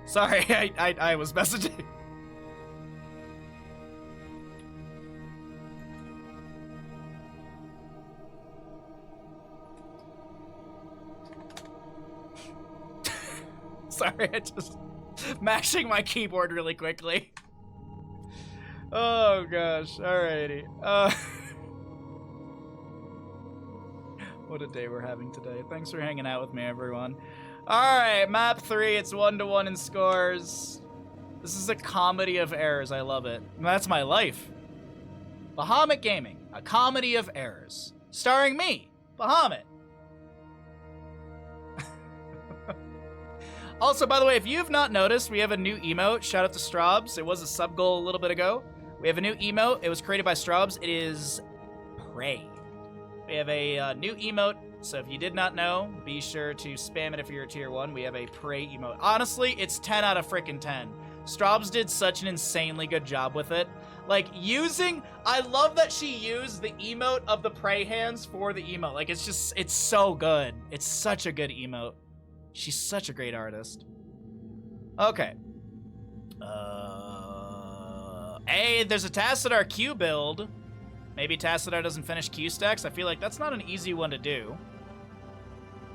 Sorry, I was messaging. Sorry, I just mashing my keyboard really quickly. Oh gosh, alrighty. What a day we're having today. Thanks for hanging out with me, everyone. Alright, map 3, it's 1-1 in scores. This is a comedy of errors, I love it. That's my life. Bahamut Gaming, a comedy of errors. Starring me, Bahamut. Also, by the way, if you have not noticed, we have a new emote. Shout out to Straubs. It was a sub goal a little bit ago. We have a new emote. It was created by Straubs. It is Pray. We have a new emote. So if you did not know, be sure to spam it if you're a tier 1. We have a Pray emote. Honestly, it's 10 out of freaking 10. Straubs did such an insanely good job with it. Like, I love that she used the emote of the Pray hands for the emote. Like, it's so good. It's such a good emote. She's such a great artist. Okay. Hey, there's a Tassadar Q build. Maybe Tassadar doesn't finish Q stacks. I feel like that's not an easy one to do.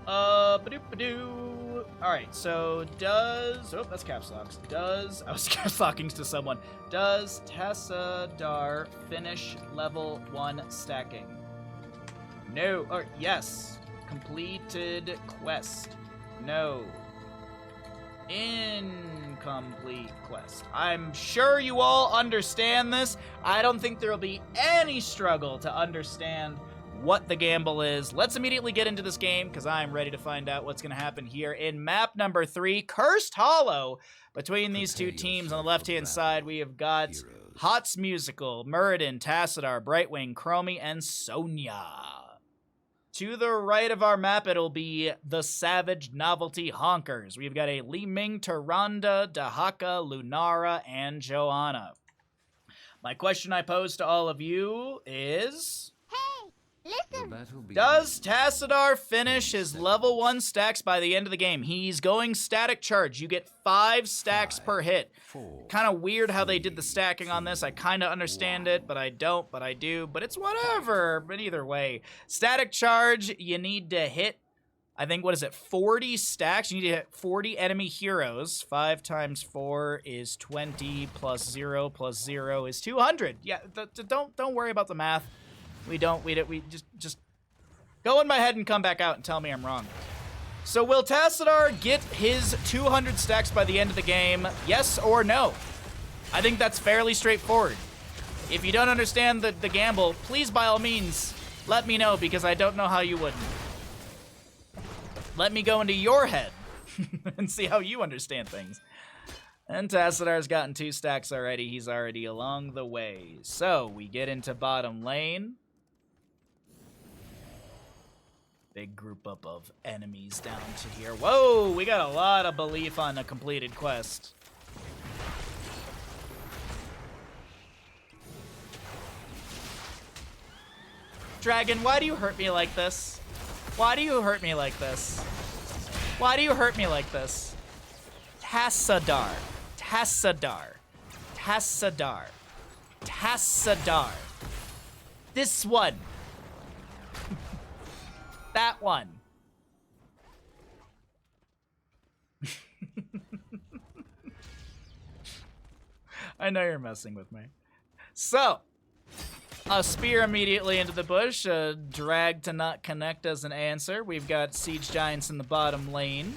Ba-doop-ba-doo. Alright, so does... Oh, that's caps locks. I was caps locking to someone. Does Tassadar finish level 1 stacking? No. Or yes. Completed quest. No. Incomplete quest. I'm sure you all understand this. I don't think there will be any struggle to understand what the gamble is. Let's immediately get into this game because I'm ready to find out what's going to happen here in map number 3, Cursed Hollow. Between these two teams on the left-hand side, we have got HotS Musical, Muradin, Tassadar, Brightwing, Chromie, and Sonya. To the right of our map, it'll be the Savage Novelty Honkers. We've got a Li Ming, Tyrande, Dahaka, Lunara, and Joanna. My question I pose to all of you is... Hey, listen! Does Tassadar finish his level 1 stacks by the end of the game? He's going static charge. You get 5 stacks per hit. Kind of weird how they did the stacking on this. I kind of understand it, but I don't, but I do. But it's whatever. But either way. Static charge, you need to hit, I think, what is it, 40 stacks? You need to hit 40 enemy heroes. 5 times 4 is 20, plus 0 is 200. Yeah, don't worry about the math. We just go in my head and come back out and tell me I'm wrong. So will Tassadar get his 200 stacks by the end of the game? Yes or no? I think that's fairly straightforward. If you don't understand the gamble, please by all means let me know because I don't know how you wouldn't. Let me go into your head and see how you understand things. And Tassadar's gotten 2 stacks already. He's already along the way. So we get into bottom lane. Big group up of enemies down to here. Whoa, we got a lot of belief on a completed quest. Dragon, why do you hurt me like this? Why do you hurt me like this? Why do you hurt me like this? Tassadar. Tassadar. Tassadar. Tassadar. This one. That one. I know you're messing with me. So, a spear immediately into the bush, a drag to not connect as an answer. We've got Siege Giants in the bottom lane.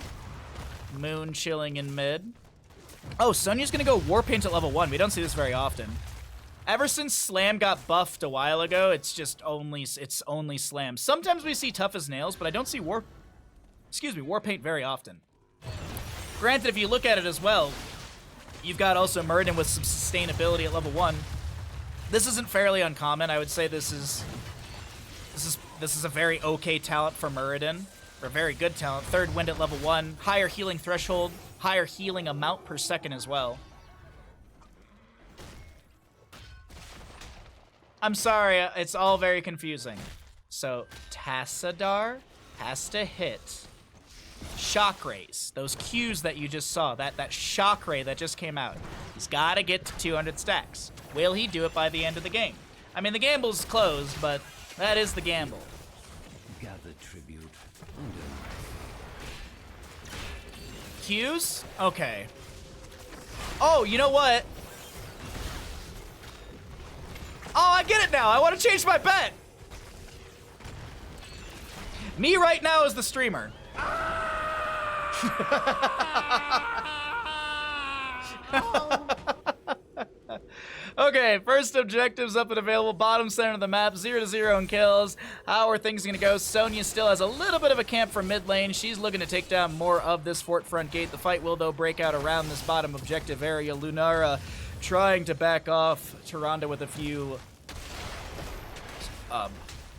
Moon chilling in mid. Oh, Sonya's gonna go Warpaint at level 1. We don't see this very often. Ever since Slam got buffed a while ago, it's only Slam. Sometimes we see Tough as Nails, but I don't see Warpaint very often. Granted, if you look at it as well, you've got also Muradin with some sustainability at level 1. This isn't fairly uncommon. I would say this is a very okay talent for Muradin, or a very good talent. Third wind at level 1, higher healing threshold, higher healing amount per second as well. I'm sorry, it's all very confusing. So, Tassadar has to hit shock rays, those Qs that you just saw, that shock ray that just came out. He's got to get to 200 stacks. Will he do it by the end of the game? I mean, the gamble's closed, but that is the gamble. Gather tribute. Qs? Okay. Oh, you know what? Oh, I get it now. I want to change my bet. Me right now is the streamer. Okay, first objectives up and available. Bottom center of the map, 0-0 in kills. How are things gonna go? Sonya still has a little bit of a camp from mid lane. She's looking to take down more of this fort front gate. The fight will, though, break out around this bottom objective area. Lunara trying to back off Tyrande with a few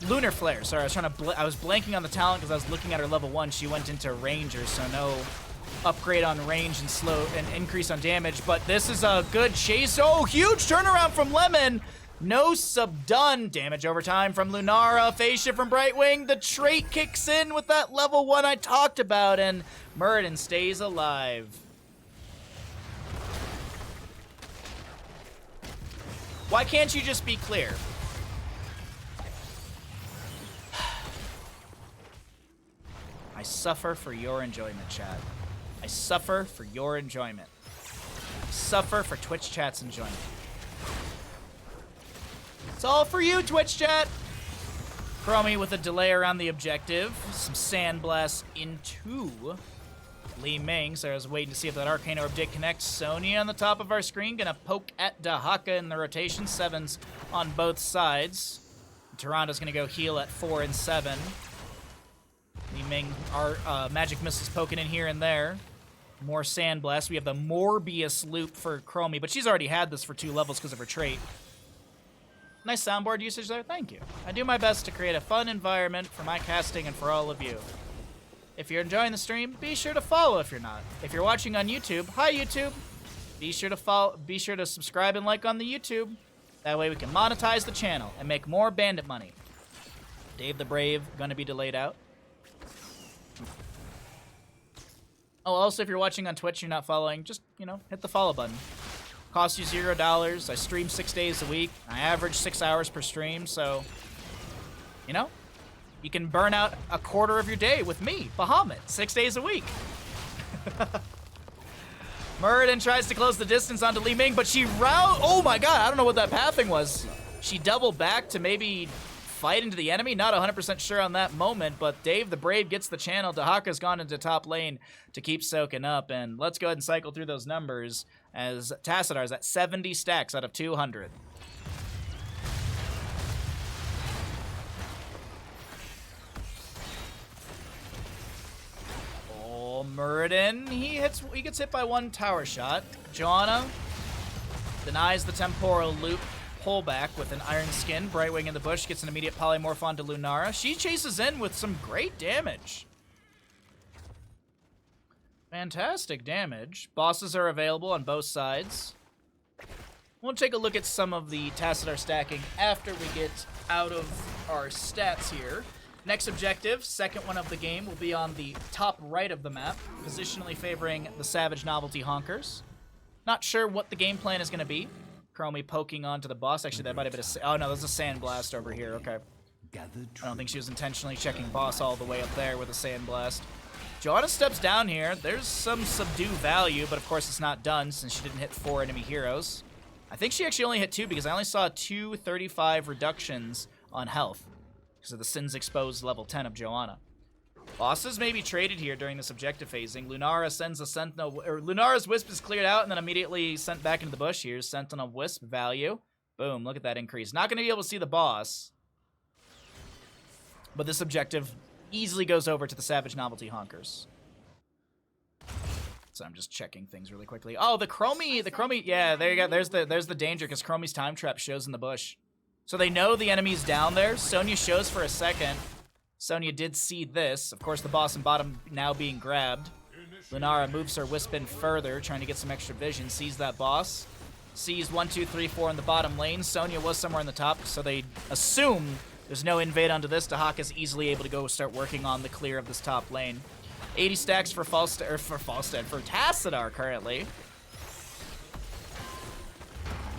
lunar flare. Sorry, I was blanking on the talent because I was looking at her level 1. She went into Ranger, so no upgrade on range and slow and increase on damage. But this is a good chase. Oh, huge turnaround from Lemon. No subdone. Damage over time from Lunara. Phase shift from Brightwing. The trait kicks in with that level 1 I talked about, and Muradin stays alive. Why can't you just be clear? I suffer for your enjoyment, chat. I suffer for your enjoyment. I suffer for Twitch chat's enjoyment. It's all for you, Twitch chat. Chromie with a delay around the objective. Some sandblast into Li Ming. So I was waiting to see if that Arcane Orb did connect. Sonya on the top of our screen. Gonna poke at Dahaka in the rotation. 7s on both sides. Tyrande's gonna go heal at 4 and 7. Li Ming, our magic missiles poking in here and there. More Sandblast. We have the Morbius loop for Chromie, but she's already had this for 2 levels because of her trait. Nice soundboard usage there. Thank you. I do my best to create a fun environment for my casting and for all of you. If you're enjoying the stream, be sure to follow if you're not. If you're watching on YouTube, hi YouTube. Be sure to follow. Be sure to subscribe and like on the YouTube. That way we can monetize the channel and make more bandit money. Dave the Brave gonna be delayed out. Oh, also, if you're watching on Twitch, you're not following, just, you know, hit the follow button. Costs you $0. I stream 6 days a week. I average 6 hours per stream, so, you know, you can burn out a quarter of your day with me, Bahamut, 6 days a week. Muradin tries to close the distance onto Li Ming, but she oh my god, I don't know what that pathing was. She doubled back to maybe fight into the enemy. Not 100% sure on that moment, but Dave the Brave gets the channel. Dahaka's gone into top lane to keep soaking up, and let's go ahead and cycle through those numbers as Tacitar's at 70 stacks out of 200. Oh, Muradin, he gets hit by 1 tower shot. Joanna denies the temporal loop pullback with an Iron Skin. Brightwing in the bush gets an immediate polymorph onto Lunara. She chases in with some great damage. Fantastic damage. Bosses are available on both sides. We'll take a look at some of the Tacitar stacking after we get out of our stats here. Next objective, second one of the game, will be on the top right of the map, positionally favoring the Savage Novelty Honkers. Not sure what the game plan is going to be. Chromie poking onto the boss. Actually, that might have been oh no, there's a Sandblast over here. Okay. I don't think she was intentionally checking boss all the way up there with a Sandblast. Joanna steps down here. There's some subdue value, but of course it's not done since she didn't hit 4 enemy heroes. I think she actually only hit 2 because I only saw 235 reductions on health because of the Sins Exposed level 10 of Joanna. Bosses may be traded here during this objective phasing. Lunara sends a Sentinel, or Lunara's Wisp is cleared out and then immediately sent back into the bush. Here's Sentinel Wisp value. Boom, look at that increase. Not going to be able to see the boss, but this objective easily goes over to the Savage Novelty Honkers. So I'm just checking things really quickly. Oh, the Chromie, yeah, there you go. There's the danger because Chromie's time trap shows in the bush. So they know the enemy's down there. Sonya shows for a second. Sonya did see this. Of course, the boss and bottom now being grabbed. Lunara moves her Wisp in further, trying to get some extra vision. Sees that boss. Sees 1, 2, 3, 4 in the bottom lane. Sonya was somewhere in the top, so they assume There's no invade onto this. Dahaka's easily able to go start working on the clear of this top lane. 80 stacks for for Tassadar currently.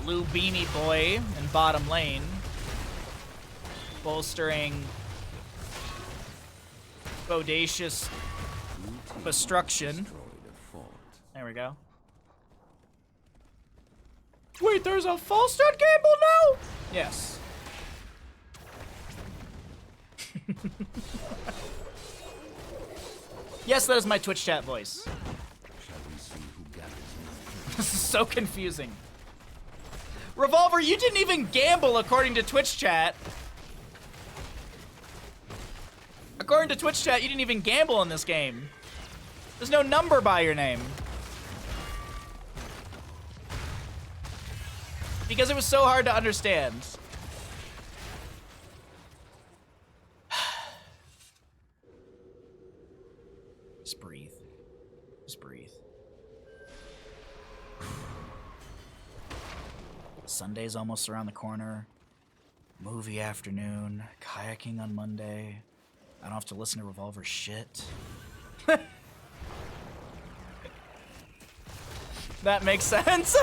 Blue Beanie Boy in bottom lane. Bolstering Bodacious Destruction. There we go. Wait, there's a false start gamble now? Yes. Yes, that is my Twitch chat voice. This is so confusing. Revolver, you didn't even gamble according to Twitch chat. According to Twitch chat, you didn't even gamble in this game. There's no number by your name. Because it was so hard to understand. Just breathe. Just breathe. Sunday's almost around the corner. Movie afternoon. Kayaking on Monday. I don't have to listen to Revolver shit. That makes sense.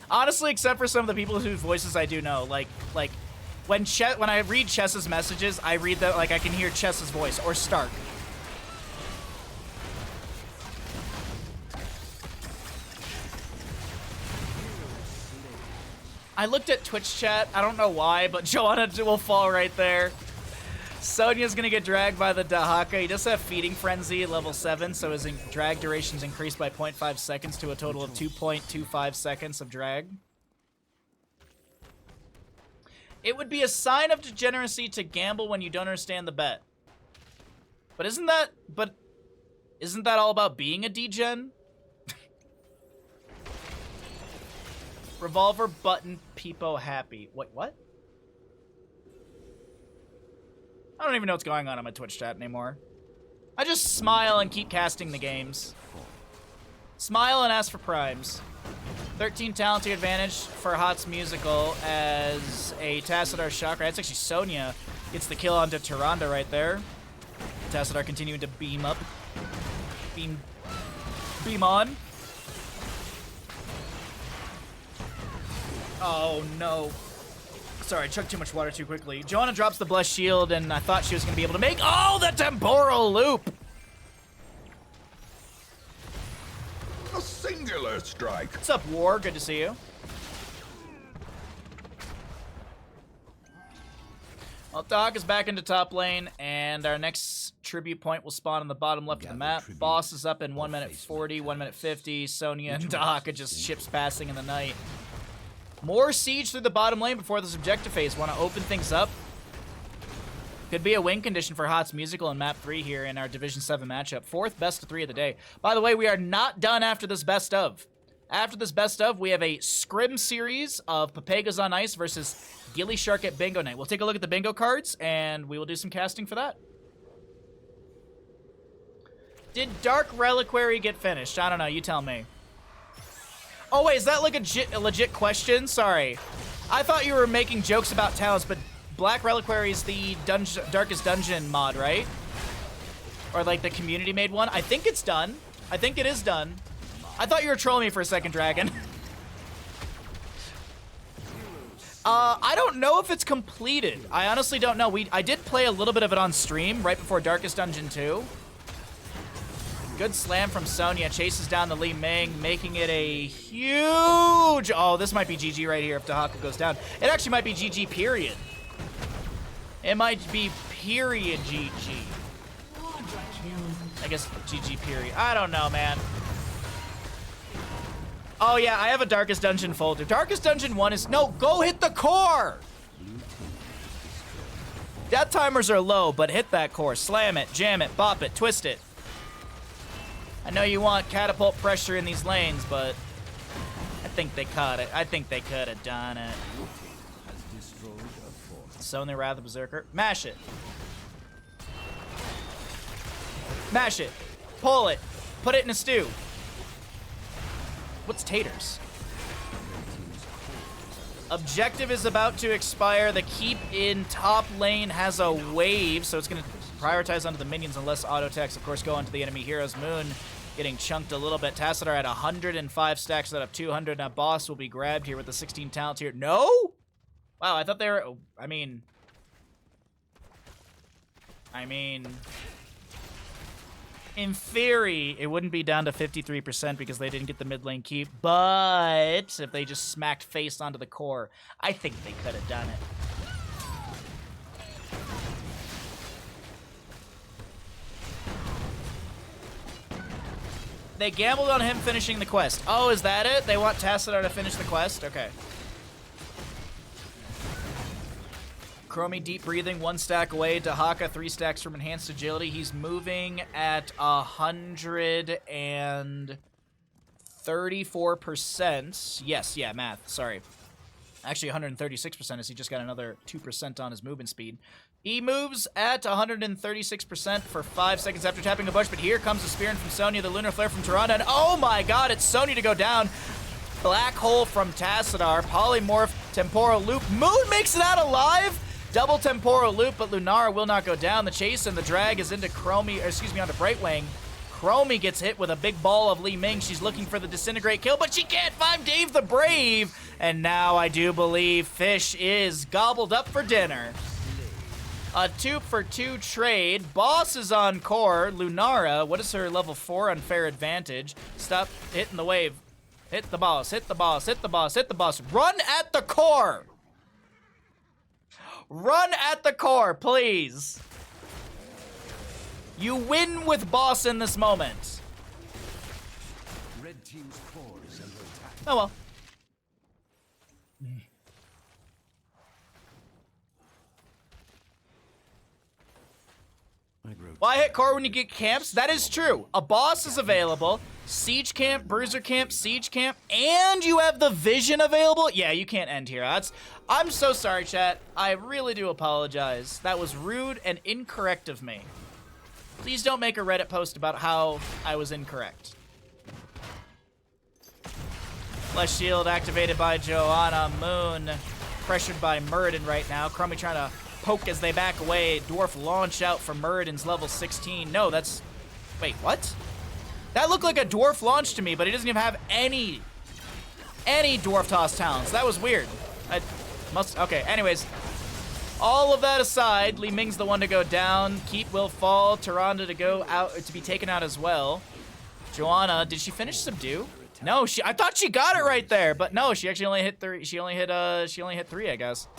Honestly, except for some of the people whose voices I do know, like when I read Chess's messages, I read that like I can hear Chess's voice or Stark. I looked at Twitch chat. I don't know why, but Joanna will fall right there. Sonya's gonna get dragged by the Dahaka. He does have Feeding Frenzy at level 7, so his drag duration's increased by 0.5 seconds to a total of 2.25 seconds of drag. It would be a sign of degeneracy to gamble when you don't understand the bet. But isn't that all about being a degen? Revolver button peepo happy. What? I don't even know what's going on my Twitch chat anymore. I just smile and keep casting the games. Smile and ask for primes. 13 talented advantage for HotS Musical as a Tassadar Chakra. That's actually Sonya gets the kill onto Tyrande right there. Tassadar continuing to beam up. Beam on. Oh no. Sorry, I chugged too much water too quickly. Joanna drops the Blessed Shield, and I thought she was going to be able to make... Oh, the temporal loop! A singular strike. What's up, War? Good to see you. Well, Dog is back into top lane, and our next tribute point will spawn on the bottom left of the map. Boss is up in 1 minute 40, 1 minute 50. Sonya and Dahaka just ships passing in the night. More siege through the bottom lane before this objective phase. Want to open things up? Could be a win condition for HotS Musical in map 3 here in our Division 7 matchup. 4th best of 3 of the day. By the way, we are not done after this best of. After this best of, we have a scrim series of Papegas on Ice versus Gilly Shark at Bingo Night. We'll take a look at the bingo cards, and we will do some casting for that. Did Dark Reliquary get finished? I don't know. You tell me. Oh, wait, is that like a legit question? Sorry. I thought you were making jokes about talents, but Black Reliquary is the Darkest Dungeon mod, right? Or like the community made one? I think it's done. I think it is done. I thought you were trolling me for a second, Dragon. I don't know if it's completed. I honestly don't know. I did play a little bit of it on stream right before Darkest Dungeon 2. Good slam from Sonya. Chases down the Li Ming, making it a huge... Oh, this might be GG right here if Dahaka goes down. It actually might be GG, period. It might be period GG. I guess GG, period. I don't know, man. Oh, yeah, I have a Darkest Dungeon folder. Darkest Dungeon 1 is... No, go hit the core! Death timers are low, but hit that core. Slam it, jam it, bop it, twist it. I know you want catapult pressure in these lanes, but I think they caught it. I think they could have done it. Sonya Wrath of Berserker. Mash it. Mash it. Pull it. Put it in a stew. What's taters? Objective is about to expire. The keep in top lane has a wave, so it's going to prioritize onto the minions unless auto attacks, of course, go onto the enemy heroes. Moon getting chunked a little bit. Tassadar at 105 stacks out of 200. Now boss will be grabbed here with the 16 talents here. No? Wow, I thought they were... I mean... In theory, it wouldn't be down to 53% because they didn't get the mid lane keep, but if they just smacked face onto the core, I think they could have done it. They gambled on him finishing the quest. Oh, is that it? They want Tassadar to finish the quest? Okay. Chromie deep breathing, 1 stack away. Dahaka 3 stacks from enhanced agility. He's moving at 134%. Yes, yeah, math. Sorry. Actually, 136% as he just got another 2% on his movement speed. He moves at 136% for 5 seconds after tapping a bush, but here comes the Spear from Sonya, the Lunar Flare from Tyrande, and oh my god, it's Sonya to go down. Black Hole from Tassadar, Polymorph, Temporal Loop. Moon makes it out alive! Double Temporal Loop, but Lunara will not go down. The chase and the drag is into Chromie, or excuse me, onto Brightwing. Chromie gets hit with a big ball of Li Ming. She's looking for the Disintegrate kill, but she can't find Dave the Brave. And now I do believe Fish is gobbled up for dinner. A 2-for-2 trade. Boss is on core. Lunara, what is her level 4 unfair advantage? Stop hitting the wave. Hit the boss, hit the boss, hit the boss, hit the boss. Run at the core! Run at the core, please. You win with boss in this moment. Red team's core is under attack. Oh well. Why hit core when you get camps? That is true. A boss is available. Siege camp, bruiser camp, siege camp, and you have the vision available? Yeah, you can't end here. I'm so sorry, chat. I really do apologize. That was rude and incorrect of me. Please don't make a Reddit post about how I was incorrect. Flesh shield activated by Joanna. Moon pressured by Muradin right now. Chromie trying to poke as they back away. Dwarf launch out from Muradin's level 16. No, that's... Wait, what? That looked like a dwarf launch to me, but he doesn't even have any dwarf toss talents. That was weird. Okay, anyways. All of that aside, Li Ming's the one to go down. Keep will fall. Tyrande to go out, to be taken out as well. Joanna, did she finish subdue? No, I thought she got it right there, but no, she actually only hit 3. She only hit 3, I guess.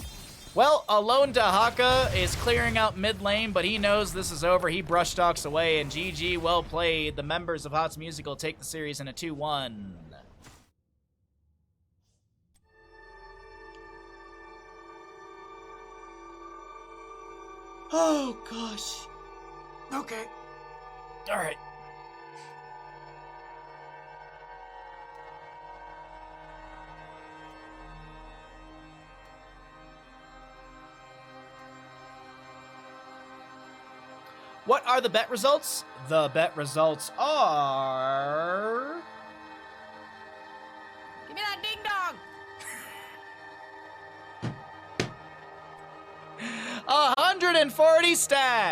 Well, Alone Dahaka is clearing out mid lane, but he knows this is over. He brush stalks away, and GG, well played. The members of HotS Musical take the series in a 2-1. Oh, gosh. Okay. All right. What are the bet results? The bet results are... Give me that ding dong! 140 stacks!